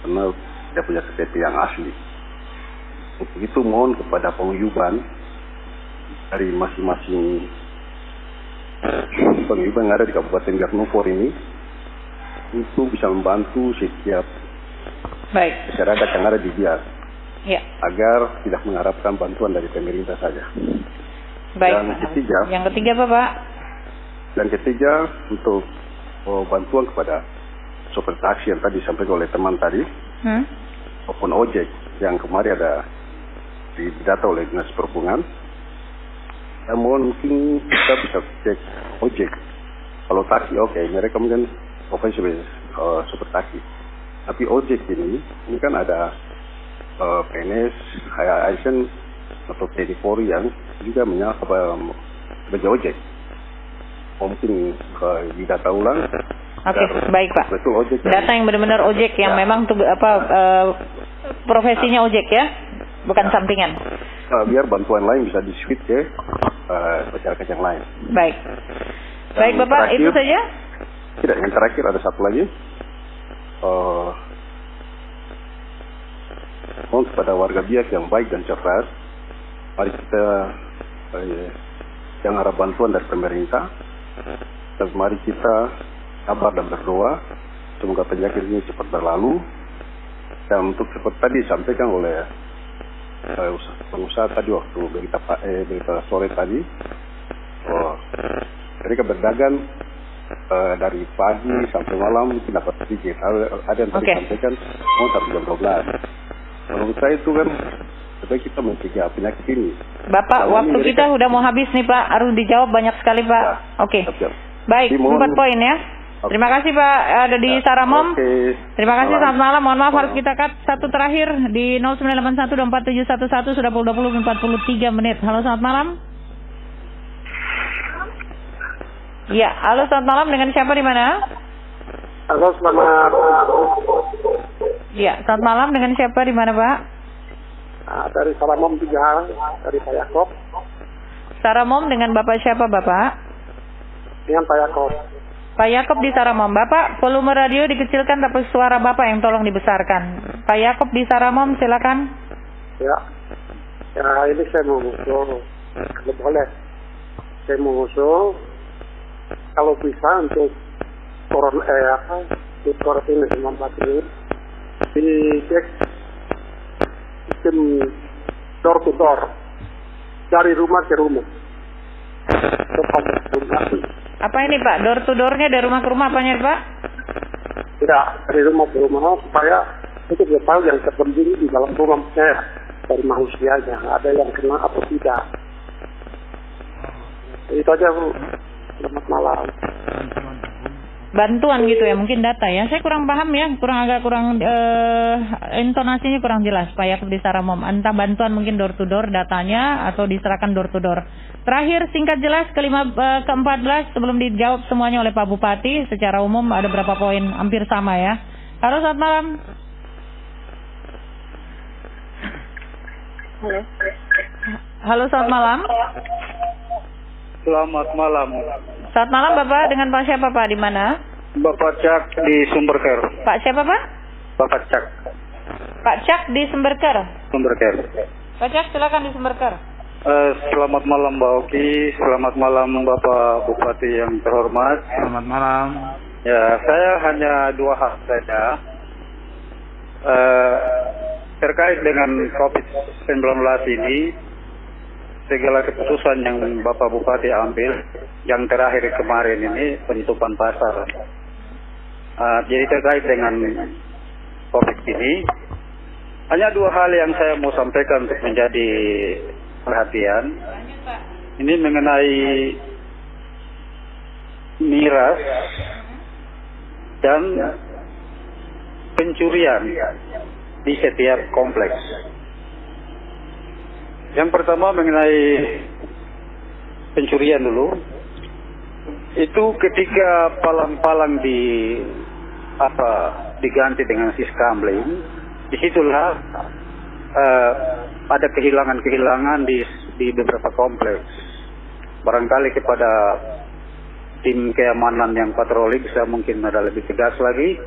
karena tidak punya KTP yang asli. Untuk itu mohon kepada penguyuban dari masing-masing penguyuban yang ada di Kabupaten Biak ini itu bisa membantu setiap masyarakat yang ada di Biak agar tidak mengharapkan bantuan dari pemerintah saja. Baik. Yang ketiga apa Pak? Yang ketiga untuk bantuan kepada sopir taksi yang tadi disampaikan oleh teman tadi maupun ojek yang kemarin ada didata oleh Dinas Perhubungan. Mohon mungkin kita bisa cek ojek. Kalau taksi mereka mungkin profesional sopir taksi. Tapi ojek ini kan ada PNS, ASN atau TNI Polri yang juga menyala sebagai ojek. Mungkin didata ulang. Baik Pak. Betul ojek. Data yang benar-benar ojek yang memang profesinya ojek ya, bukan sampingan. Biar bantuan lain bisa di-switch ke masyarakat yang lain. Baik Bapak, itu saja? Tidak, yang terakhir ada satu lagi. Mohon kepada warga Biak yang baik dan cerdas, mari kita yang harap bantuan dari pemerintah, dan mari kita sabar dan berdoa semoga penyakit ini cepat berlalu. Dan untuk seperti tadi disampaikan oleh pengusaha tadi waktu berita sore tadi, mereka berdagang dari pagi sampai malam mungkin dapat sedikit. Ada yang tadi sampaikan sampai jam 12. Menurut saya itu kan supaya kita mencegah penyakit ini. Bapak, waktu kita sudah mau habis nih Pak, harus dijawab banyak sekali Pak. Baik, 4 poin ya. Terima kasih Pak, ada di Saramom. Terima kasih, selamat malam. Mohon maaf harus kita cut. Satu terakhir di 0981247711 sudah pukul 20:43 menit. Halo, selamat malam. Ya, halo selamat malam, dengan siapa di mana? Halo, selamat. Ya, selamat malam, dengan siapa di mana Pak? Dari Saramom 3, dari Pak Yakob. Saramom dengan Bapak siapa Bapak? Dengan Pak Yakob. Pak Yakob di Saramom. Bapak, volume radio dikecilkan tapi suara Bapak yang tolong dibesarkan. Pak Yakob di Saramom, silakan. Ya, ini saya mau usul, kalau boleh, saya mau usul kalau bisa untuk COVID-19 ini dicek sistem door to door, dari rumah ke rumah. Apa ini Pak? Door to doornya dari rumah ke rumah apanya Pak? Tidak, dari rumah ke rumah supaya itu dia tahu yang terpenting di dalam rumah saya dari manusianya ada yang kena atau tidak. Itu aja Bu. Selamat malam. Bantuan gitu ya, mungkin data ya. Saya kurang paham ya, agak kurang intonasinya kurang jelas Pak Yakub di secara umum. Entah bantuan mungkin door to door datanya atau diserahkan door to door. Terakhir singkat jelas ke-14 sebelum dijawab semuanya oleh Pak Bupati, secara umum ada berapa poin hampir sama ya. Halo, selamat malam. Halo, selamat malam. Selamat malam. Selamat malam Bapak, dengan Pak siapa Pak, di mana? Bapak Cak di Sumberker. Pak siapa Pak? Bapak Cak. Pak Cak di Sumberker. Sumberker. Pak Cak silakan di Sumberker. Selamat malam Mbak Oki, selamat malam Bapak Bupati yang terhormat. Selamat malam. Ya, saya hanya 2 hal saja. Terkait dengan COVID-19 ini, segala keputusan yang Bapak Bupati ambil yang terakhir kemarin ini penutupan pasar. Jadi terkait dengan COVID ini, hanya 2 hal yang saya mau sampaikan untuk menjadi perhatian. Ini mengenai miras dan pencurian di setiap kompleks. Yang pertama mengenai pencurian dulu. Itu ketika palang-palang diganti dengan siskamling, disitulah ada kehilangan-kehilangan di beberapa kompleks. Barangkali kepada tim keamanan yang patroli bisa mungkin ada lebih tegas lagi.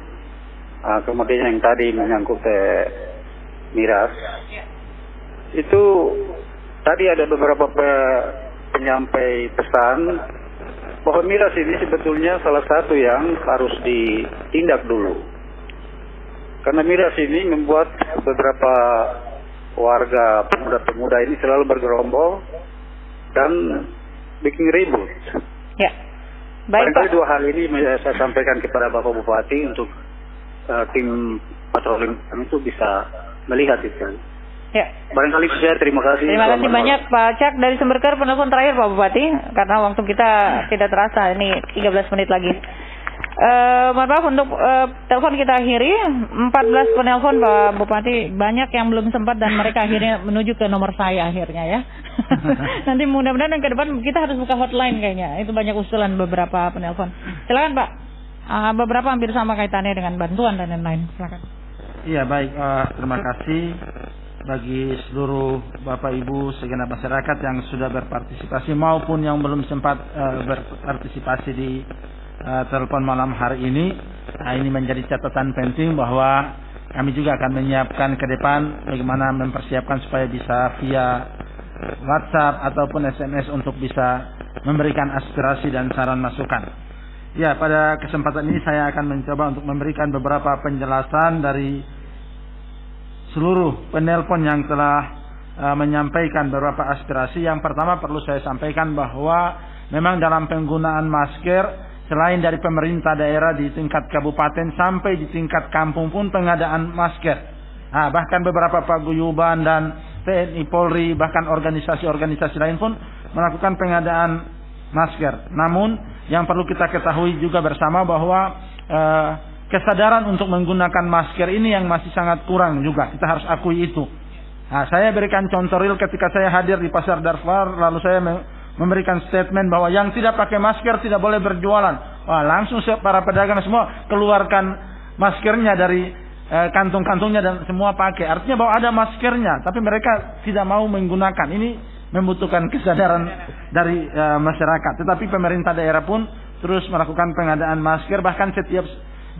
Kemudian yang tadi menyangkut miras, itu tadi ada beberapa penyampai pesan bahwa miras ini sebetulnya salah satu yang harus ditindak dulu. Karena miras ini membuat beberapa warga pemuda-pemuda ini selalu bergerombol dan bikin ribut. Ya. Baik Pak. 2 hal ini saya sampaikan kepada Bapak Bupati untuk tim patroli itu bisa melihat itu. Ya. Barangkali saya terima kasih. Terima kasih banyak Pak Cak dari Sumberker. Penelpon terakhir Pak Bupati, karena waktu kita tidak terasa, ini 13 menit lagi. Mohon maaf untuk telepon kita akhiri. 14 penelpon Pak Bupati, banyak yang belum sempat dan mereka akhirnya menuju ke nomor saya akhirnya ya. Nanti mudah-mudahan ke depan kita harus buka hotline kayaknya. Itu banyak usulan beberapa penelpon. Silakan Pak. Beberapa hampir sama kaitannya dengan bantuan dan lain-lain. Silakan. Iya baik, terima kasih bagi seluruh Bapak Ibu segenap masyarakat yang sudah berpartisipasi maupun yang belum sempat berpartisipasi di telepon malam hari ini. Ini menjadi catatan penting bahwa kami juga akan menyiapkan ke depan bagaimana mempersiapkan supaya bisa via WhatsApp ataupun SMS untuk bisa memberikan aspirasi dan saran masukan. Ya, pada kesempatan ini saya akan mencoba untuk memberikan beberapa penjelasan dari seluruh penelpon yang telah menyampaikan beberapa aspirasi. Yang pertama perlu saya sampaikan bahwa memang dalam penggunaan masker, selain dari pemerintah daerah di tingkat kabupaten sampai di tingkat kampung pun pengadaan masker. Bahkan beberapa paguyuban dan TNI Polri, bahkan organisasi-organisasi lain pun melakukan pengadaan masker. Namun yang perlu kita ketahui juga bersama bahwa kesadaran untuk menggunakan masker ini yang masih sangat kurang juga. Kita harus akui itu. Saya berikan contoh real ketika saya hadir di Pasar Darfar, lalu saya memberikan statement bahwa yang tidak pakai masker tidak boleh berjualan. Langsung para pedagang semua keluarkan maskernya dari kantung-kantungnya dan semua pakai. Artinya bahwa ada maskernya, tapi mereka tidak mau menggunakan. Ini membutuhkan kesadaran dari masyarakat. Tetapi pemerintah daerah pun terus melakukan pengadaan masker, bahkan setiap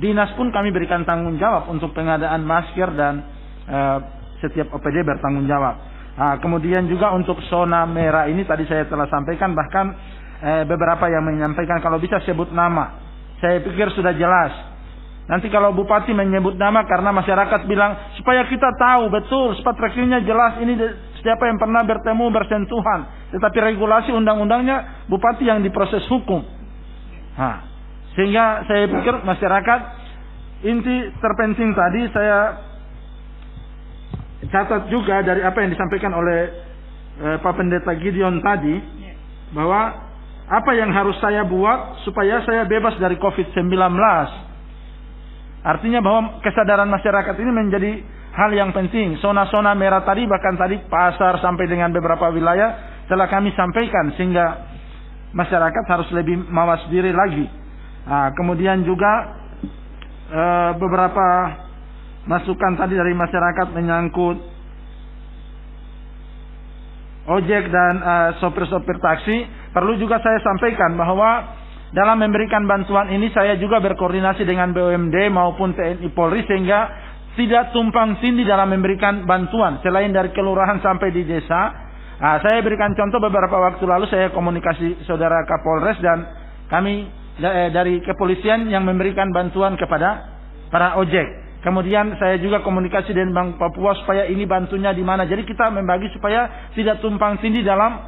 dinas pun kami berikan tanggung jawab untuk pengadaan masker dan setiap OPD bertanggung jawab. Kemudian juga untuk zona merah ini tadi saya telah sampaikan, bahkan beberapa yang menyampaikan kalau bisa sebut nama. Saya pikir sudah jelas. Nanti kalau bupati menyebut nama karena masyarakat bilang supaya kita tahu betul, spot trackingnya jelas ini siapa yang pernah bertemu bersentuhan. Tetapi regulasi undang-undangnya bupati yang diproses hukum. Sehingga saya pikir masyarakat inti terpenting tadi saya catat juga dari apa yang disampaikan oleh Pak Pendeta Gideon tadi, bahwa apa yang harus saya buat supaya saya bebas dari COVID-19. Artinya bahwa kesadaran masyarakat ini menjadi hal yang penting. Zona-zona merah tadi, bahkan tadi pasar sampai dengan beberapa wilayah telah kami sampaikan, sehingga masyarakat harus lebih mawas diri lagi. Nah, kemudian juga beberapa masukan tadi dari masyarakat menyangkut ojek dan sopir-sopir taksi. Perlu juga saya sampaikan bahwa dalam memberikan bantuan ini saya juga berkoordinasi dengan BUMD maupun TNI Polri, sehingga tidak tumpang tindih dalam memberikan bantuan selain dari kelurahan sampai di desa. Nah, saya berikan contoh beberapa waktu lalu saya komunikasi saudara Kapolres dan kami dari kepolisian yang memberikan bantuan kepada para ojek. Kemudian saya juga komunikasi dengan Bank Papua supaya ini bantunya di mana. Jadi kita membagi supaya tidak tumpang tindih dalam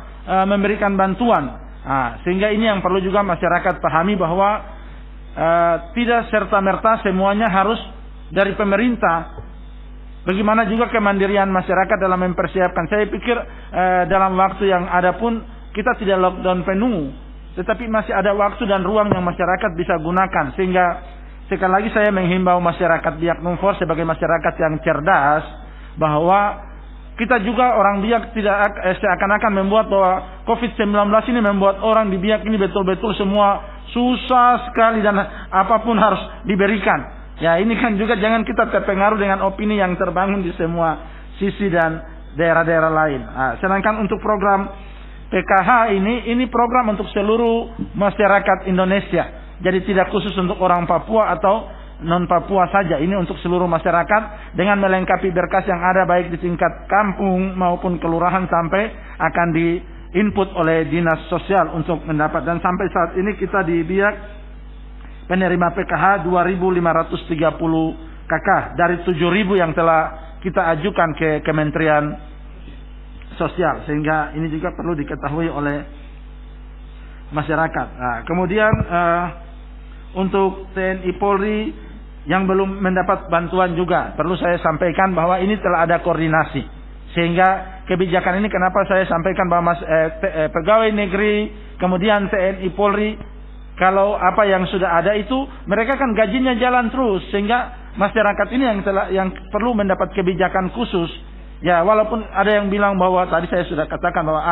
memberikan bantuan. Nah, sehingga ini yang perlu juga masyarakat pahami bahwa tidak serta-merta semuanya harus dari pemerintah. Bagaimana juga kemandirian masyarakat dalam mempersiapkan. Saya pikir dalam waktu yang ada pun kita tidak lockdown penuh, tetapi masih ada waktu dan ruang yang masyarakat bisa gunakan. Sehingga sekali lagi saya menghimbau masyarakat Biak Numfor sebagai masyarakat yang cerdas, bahwa kita juga orang Biak tidak seakan-akan membuat bahwa COVID-19 ini membuat orang di Biak ini betul-betul semua susah sekali dan apapun harus diberikan. Ya, ini kan juga jangan kita terpengaruh dengan opini yang terbangun di semua sisi dan daerah-daerah lain. Nah, sedangkan untuk program PKH ini program untuk seluruh masyarakat Indonesia. Jadi tidak khusus untuk orang Papua atau non Papua saja. Ini untuk seluruh masyarakat dengan melengkapi berkas yang ada baik di tingkat kampung maupun kelurahan sampai akan diinput oleh dinas sosial untuk mendapat. Dan sampai saat ini kita di Biak penerima PKH 2.530 KK dari 7.000 yang telah kita ajukan ke Kementerian Sosial, sehingga ini juga perlu diketahui oleh masyarakat. Nah, kemudian untuk TNI Polri yang belum mendapat bantuan juga perlu saya sampaikan bahwa ini telah ada koordinasi, sehingga kebijakan ini kenapa saya sampaikan bahwa pegawai negeri kemudian TNI Polri, kalau apa yang sudah ada itu mereka kan gajinya jalan terus, sehingga masyarakat ini yang perlu mendapat kebijakan khusus. Ya, walaupun ada yang bilang bahwa tadi saya sudah katakan bahwa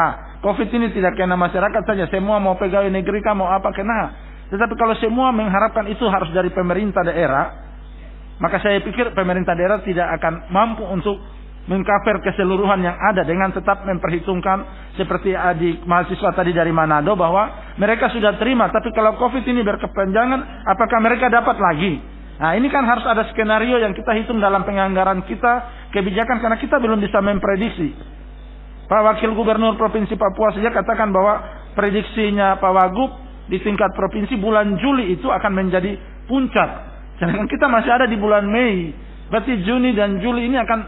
COVID ini tidak kena masyarakat saja, semua mau pegawai negeri kah mau apa kena. Tetapi kalau semua mengharapkan itu harus dari pemerintah daerah, maka saya pikir pemerintah daerah tidak akan mampu untuk mengcover keseluruhan yang ada dengan tetap memperhitungkan seperti adik mahasiswa tadi dari Manado bahwa mereka sudah terima, tapi kalau COVID ini berkepanjangan, apakah mereka dapat lagi? Nah, ini kan harus ada skenario yang kita hitung dalam penganggaran kita, kebijakan, karena kita belum bisa memprediksi. Pak Wakil Gubernur Provinsi Papua saja katakan bahwa prediksinya Pak Wagub di tingkat provinsi bulan Juli itu akan menjadi puncak. Sedangkan kita masih ada di bulan Mei. Berarti Juni dan Juli ini akan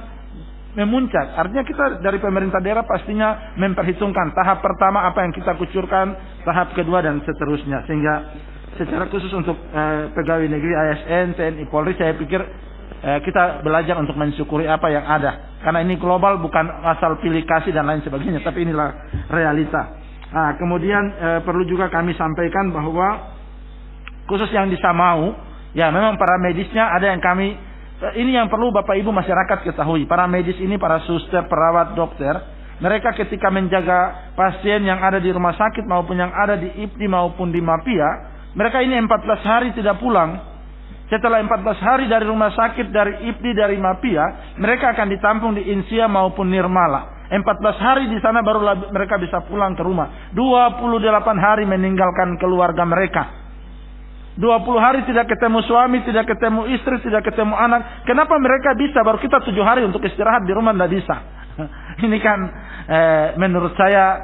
memuncak. Artinya kita dari pemerintah daerah pastinya memperhitungkan tahap pertama apa yang kita kucurkan, tahap kedua dan seterusnya. Sehingga secara khusus untuk pegawai negeri, ASN, TNI Polri, saya pikir kita belajar untuk mensyukuri apa yang ada. Karena ini global, bukan asal pilih kasih dan lain sebagainya, tapi inilah realita. Nah, kemudian perlu juga kami sampaikan bahwa khusus yang di Samau, ya memang para medisnya ada yang kami, ini yang perlu Bapak Ibu masyarakat ketahui. Para medis ini, para suster, perawat, dokter, mereka ketika menjaga pasien yang ada di rumah sakit maupun yang ada di IPDI maupun di Mapia, mereka ini 14 hari tidak pulang. Setelah 14 hari dari rumah sakit, dari IPDI, dari Mapia, mereka akan ditampung di Insia maupun Nirmala. 14 hari di sana baru mereka bisa pulang ke rumah. 28 hari meninggalkan keluarga mereka. 20 hari tidak ketemu suami, tidak ketemu istri, tidak ketemu anak. Kenapa mereka bisa? Baru kita 7 hari untuk istirahat di rumah tidak bisa. Ini kan menurut saya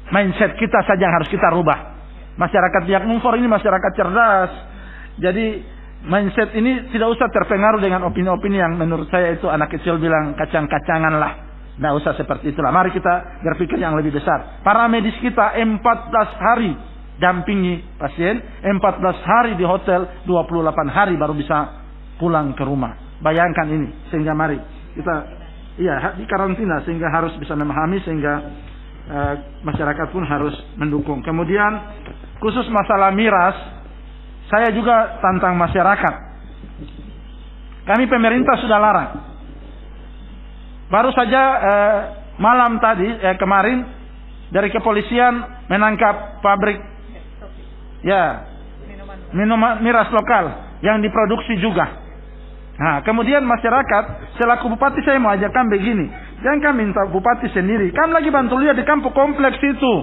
mindset kita saja yang harus kita rubah. Masyarakat Biak Numfor ini masyarakat cerdas. Jadi mindset ini tidak usah terpengaruh dengan opini-opini yang menurut saya itu anak kecil bilang kacang-kacangan lah. Tidak usah seperti itulah. Mari kita berpikir yang lebih besar. Para medis kita 14 hari dampingi pasien, 14 hari di hotel, 28 hari baru bisa pulang ke rumah. Bayangkan ini. Sehingga mari kita di karantina, sehingga harus bisa memahami, sehingga masyarakat pun harus mendukung. Kemudian khusus masalah miras, saya juga tantang masyarakat. Kami pemerintah sudah larang. Baru saja malam tadi kemarin dari kepolisian menangkap pabrik minuman miras lokal yang diproduksi juga. Nah, kemudian masyarakat selaku bupati saya mau ajarkan begini, jangan minta bupati sendiri. Kan lagi bantu lihat di kampung kompleks itu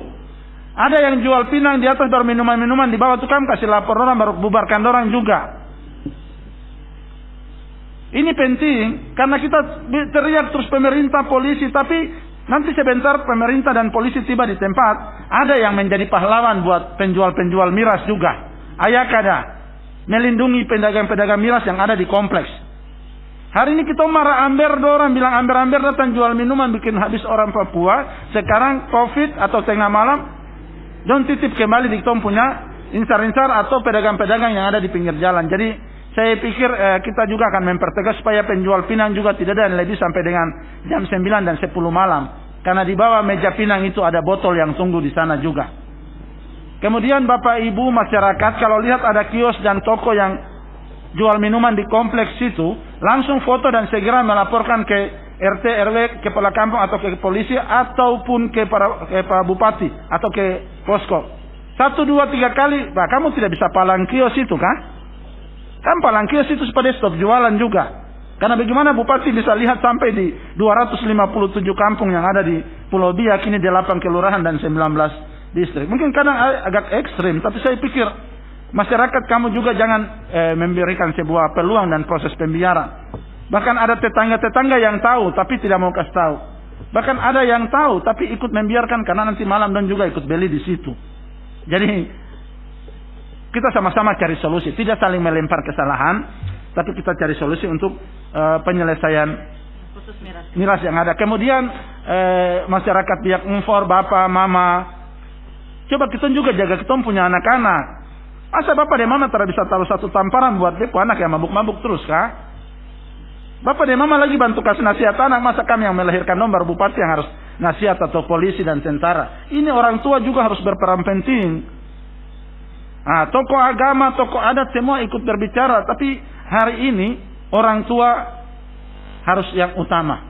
ada yang jual pinang di atas baru minuman-minuman di bawah tuh, kamu kasih lapor orang baru bubarkan orang juga. Ini penting karena kita teriak terus pemerintah, polisi, tapi nanti sebentar pemerintah dan polisi tiba di tempat, ada yang menjadi pahlawan buat penjual-penjual miras juga. Ayakada melindungi pedagang-pedagang miras yang ada di kompleks. Hari ini kita marah Amber, orang bilang Amber datang jual minuman bikin habis orang Papua. Sekarang Covid atau tengah malam, don titip kembali di kita punya insar-insar atau pedagang-pedagang yang ada di pinggir jalan. Jadi saya pikir kita juga akan mempertegas supaya penjual pinang juga tidak ada yang lebih sampai dengan jam 9 dan 10 malam. Karena di bawah meja pinang itu ada botol yang tunggu di sana juga. Kemudian Bapak Ibu masyarakat kalau lihat ada kios dan toko yang jual minuman di kompleks itu, langsung foto dan segera melaporkan ke RT, RW, kepala kampung atau ke polisi ataupun ke para bupati atau ke posko. 1, 2, 3 kali, bah kamu tidak bisa palang kios itu kan? Kan palang kios itu supaya stop jualan juga. Karena bagaimana bupati bisa lihat sampai di 257 kampung yang ada di Pulau Biak, ini 8 kelurahan dan 19 distrik. Mungkin kadang agak ekstrim, tapi saya pikir masyarakat kamu juga jangan memberikan sebuah peluang dan proses pembiaran. Bahkan ada tetangga-tetangga yang tahu tapi tidak mau kasih tahu. Bahkan ada yang tahu tapi ikut membiarkan karena nanti malam dan juga ikut beli di situ. Jadi kita sama-sama cari solusi, tidak saling melempar kesalahan, tapi kita cari solusi untuk penyelesaian khusus miras yang ada. Kemudian masyarakat Biak Numfor, bapak, mama, coba kita juga jaga kita punya anak-anak. Masa bapak dan mama tidak bisa taruh satu tamparan buat depo anak yang mabuk-mabuk terus kah? Bapak dan mama lagi bantu kasih nasihat anak, masa kami yang melahirkan nomor bupati yang harus nasihat atau polisi dan tentara? Ini orang tua juga harus berperan penting. Nah, tokoh agama, tokoh adat semua ikut berbicara, tapi hari ini orang tua harus yang utama.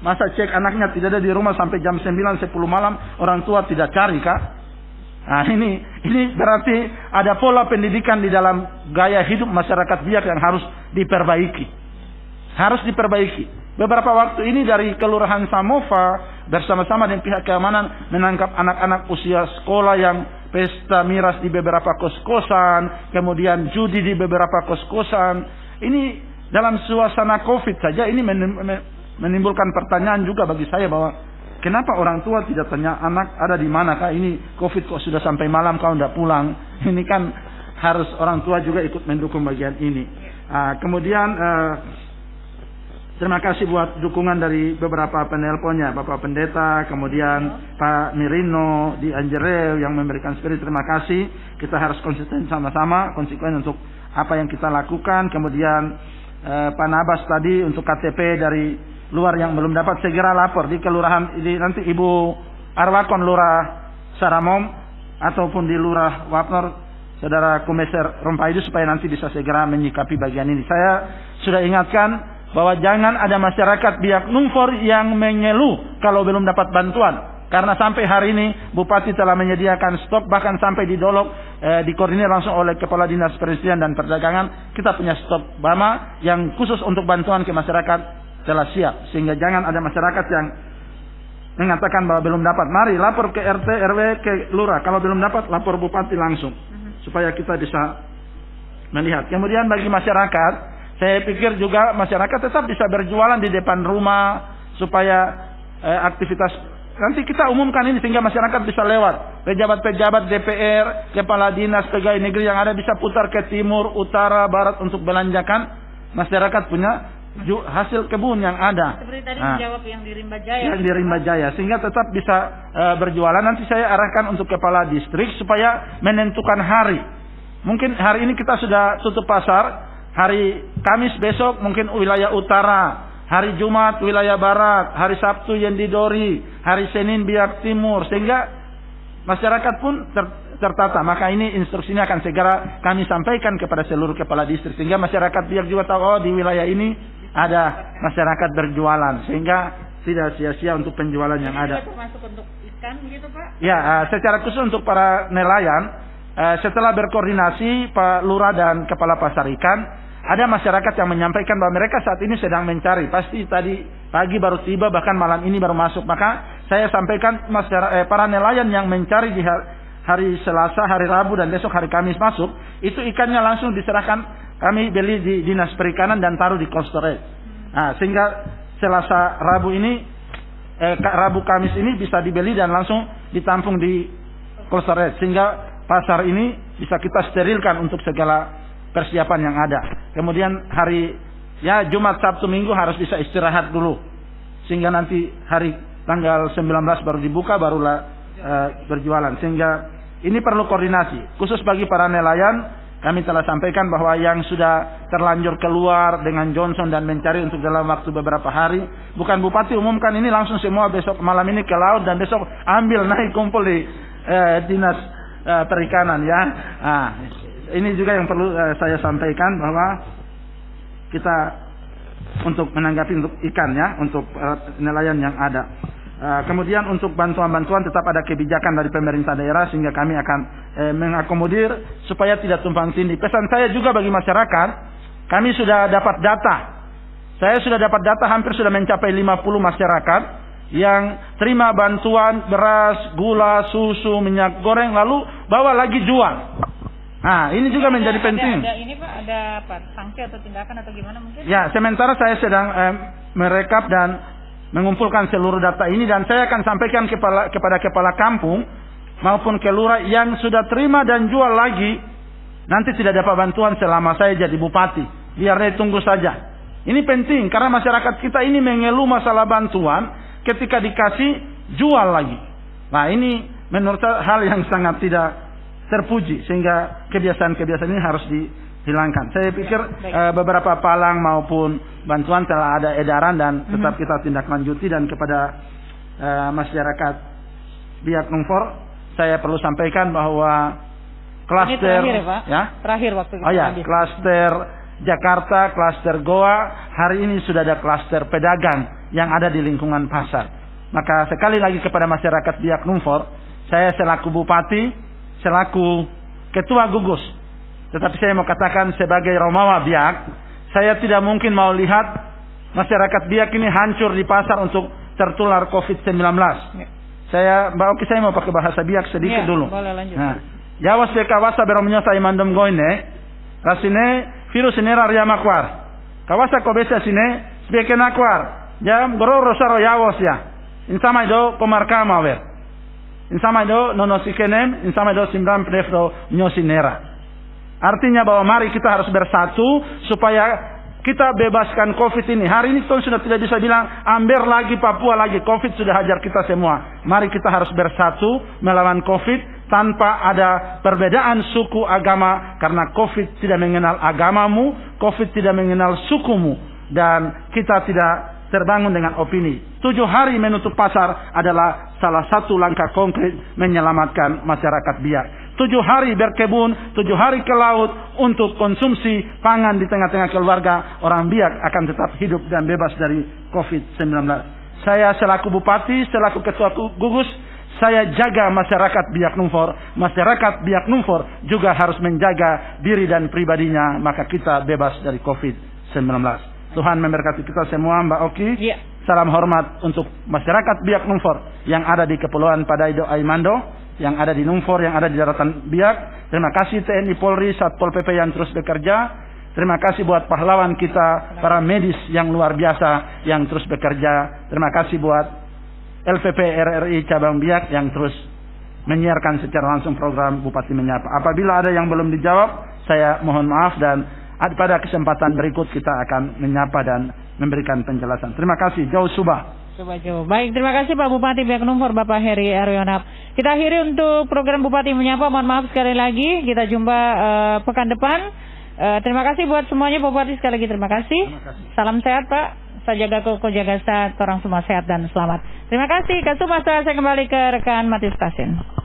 Masa cek anaknya tidak ada di rumah sampai jam 9, 10 malam, orang tua tidak cari kah? Nah, ini berarti ada pola pendidikan di dalam gaya hidup masyarakat Biak yang harus diperbaiki. Harus diperbaiki. Beberapa waktu ini dari Kelurahan Samova bersama-sama dengan pihak keamanan menangkap anak-anak usia sekolah yang pesta miras di beberapa kos-kosan, kemudian judi di beberapa kos-kosan. Ini dalam suasana Covid saja ini menimbulkan pertanyaan juga bagi saya bahwa kenapa orang tua tidak tanya anak ada di mana kah, ini Covid kok sudah sampai malam kau tidak pulang. Ini kan harus orang tua juga ikut mendukung bagian ini. Kemudian terima kasih buat dukungan dari beberapa penelponnya, Bapak Pendeta, kemudian Pak Mirino di Anjerel yang memberikan spirit, terima kasih. Kita harus konsisten sama-sama, konsekuen untuk apa yang kita lakukan. Kemudian Pak Nabas tadi untuk KTP dari luar yang belum dapat segera lapor di kelurahan ini, nanti Ibu Arwakon Lurah Saramom ataupun di Lurah Wapnor Saudara Kumeser Rompaidu supaya nanti bisa segera menyikapi bagian ini. Saya sudah ingatkan bahwa jangan ada masyarakat Biak Numfor yang mengeluh kalau belum dapat bantuan. Karena sampai hari ini Bupati telah menyediakan stok, bahkan sampai di Dolok dikoordinir langsung oleh Kepala Dinas Perindustrian dan Perdagangan. Kita punya stok BAMA yang khusus untuk bantuan ke masyarakat telah siap. Sehingga jangan ada masyarakat yang mengatakan bahwa belum dapat. Mari lapor ke RT, RW, ke Lurah. Kalau belum dapat lapor Bupati langsung. Supaya kita bisa melihat. Kemudian bagi masyarakat, saya pikir juga masyarakat tetap bisa berjualan di depan rumah supaya aktivitas nanti kita umumkan ini sehingga masyarakat bisa lewat. Pejabat-pejabat DPR, kepala dinas, pegawai negeri yang ada bisa putar ke timur, utara, barat untuk belanjakan. Masyarakat punya hasil kebun yang ada. Seperti tadi menjawab yang di Rimba Jaya. Yang di Rimba Jaya sehingga tetap bisa berjualan. Nanti saya arahkan untuk kepala distrik supaya menentukan hari. Mungkin hari ini kita sudah tutup pasar. Hari Kamis besok mungkin wilayah utara, hari Jumat wilayah Barat, hari Sabtu Yendidori, hari Senin Biak Timur, sehingga masyarakat pun tertata. Maka ini instruksinya akan segera kami sampaikan kepada seluruh kepala distrik, sehingga masyarakat Biak juga tahu, oh di wilayah ini ada masyarakat berjualan, sehingga tidak sia-sia untuk penjualan yang ada. Termasuk untuk ikan gitu Pak? Ya, secara khusus untuk para nelayan, setelah berkoordinasi Pak Lurah dan Kepala Pasar Ikan, ada masyarakat yang menyampaikan bahwa mereka saat ini sedang mencari. Pasti tadi pagi baru tiba, bahkan malam ini baru masuk. Maka saya sampaikan para nelayan yang mencari di hari Selasa, hari Rabu, dan besok hari Kamis masuk, itu ikannya langsung diserahkan, kami beli di Dinas Perikanan dan taruh di cold storage. Nah, sehingga Selasa, Rabu ini, Rabu Kamis ini bisa dibeli dan langsung ditampung di cold storage, sehingga pasar ini bisa kita sterilkan untuk segala persiapan yang ada. Kemudian hari Jumat, Sabtu, Minggu harus bisa istirahat dulu, sehingga nanti hari tanggal 19 baru dibuka, barulah berjualan. Sehingga ini perlu koordinasi khusus bagi para nelayan. Kami telah sampaikan bahwa yang sudah terlanjur keluar dengan Johnson dan mencari untuk dalam waktu beberapa hari, bukan Bupati umumkan ini langsung semua besok malam ini ke laut dan besok ambil naik kumpul di Dinas Perikanan ya. Nah, ini juga yang perlu saya sampaikan, bahwa kita untuk menanggapi untuk ikan ya, untuk nelayan yang ada. Kemudian untuk bantuan-bantuan tetap ada kebijakan dari pemerintah daerah, sehingga kami akan mengakomodir supaya tidak tumpang tindih. Pesan saya juga bagi masyarakat, kami sudah dapat data. Saya sudah dapat data hampir sudah mencapai 50 masyarakat yang terima bantuan beras, gula, susu, minyak goreng, lalu bawa lagi jual. Nah, ini juga menjadi penting. Ini Pak, ada apa? Sanksi atau tindakan atau gimana mungkin? Ya, sementara saya sedang merekap dan mengumpulkan seluruh data ini, dan saya akan sampaikan kepada kepala kampung maupun kelurah yang sudah terima dan jual lagi, nanti tidak dapat bantuan selama saya jadi bupati. Biar dia tunggu saja. Ini penting karena masyarakat kita ini mengeluh masalah bantuan, ketika dikasih jual lagi. Nah, ini menurut saya hal yang sangat tidak terpuji, sehingga kebiasaan-kebiasaan ini harus dihilangkan. Saya pikir beberapa palang maupun bantuan telah ada edaran dan tetap kita tindak lanjuti. Dan kepada masyarakat Biak Numfor, saya perlu sampaikan bahwa klaster terakhir ya, Pak? Ya? Terakhir waktu kita klaster Jakarta, klaster Goa, hari ini sudah ada klaster pedagang yang ada di lingkungan pasar. Maka sekali lagi kepada masyarakat Biak Numfor, saya selaku bupati, selaku ketua gugus, tetapi saya mau katakan sebagai Romawa Biak, saya tidak mungkin mau lihat masyarakat Biak ini hancur di pasar untuk tertular COVID-19. Saya mau pakai bahasa Biak sedikit dulu. Boleh lanjut. Nah, Jawas kawasa beromnya saya mandom goine, rasine virus ini raria makwar. Kawasa kobesa sine sebagai nakwar. Jam gororo saro Jawas ya. Insama do pemarkama wer. Insama do nonosikenem, insama do simbram prefro nyosinera. Artinya bahwa mari kita harus bersatu supaya kita bebaskan COVID ini. Hari ini kita sudah tidak bisa bilang Amber lagi, Papua lagi. COVID sudah hajar kita semua. Mari kita harus bersatu melawan COVID tanpa ada perbedaan suku agama. Karena COVID tidak mengenal agamamu, COVID tidak mengenal sukumu. Dan kita tidak terbangun dengan opini. 7 hari menutup pasar adalah salah satu langkah konkret menyelamatkan masyarakat Biak. 7 hari berkebun, 7 hari ke laut untuk konsumsi pangan di tengah-tengah keluarga. Orang Biak akan tetap hidup dan bebas dari COVID-19. Saya selaku bupati, selaku ketua gugus, saya jaga masyarakat Biak Numfor. Masyarakat Biak Numfor juga harus menjaga diri dan pribadinya, maka kita bebas dari COVID-19. Tuhan memberkati kita semua, Mbak Oki. Ya. Salam hormat untuk masyarakat Biak Numfor yang ada di Kepulauan Padaido Aimando, yang ada di Numfor, yang ada di daratan Biak. Terima kasih TNI Polri, Satpol PP yang terus bekerja. Terima kasih buat pahlawan kita, para medis yang luar biasa yang terus bekerja. Terima kasih buat LPP RRI Cabang Biak yang terus menyiarkan secara langsung program Bupati Menyapa. Apabila ada yang belum dijawab, saya mohon maaf, dan pada kesempatan berikut kita akan menyapa dan memberikan penjelasan. Terima kasih. Jauh Subah. Baik, terima kasih Pak Bupati Biak Numfor, Bapak Heri Arionap. Kita akhiri untuk program Bupati Menyapa. Mohon maaf sekali lagi. Kita jumpa pekan depan. Terima kasih buat semuanya, Bupati, sekali lagi terima kasih. Salam sehat Pak. Sajaga Koko Jagasa, orang semua sehat dan selamat. Terima kasih Kak Sumasa, saya kembali ke rekan Matius Tasin.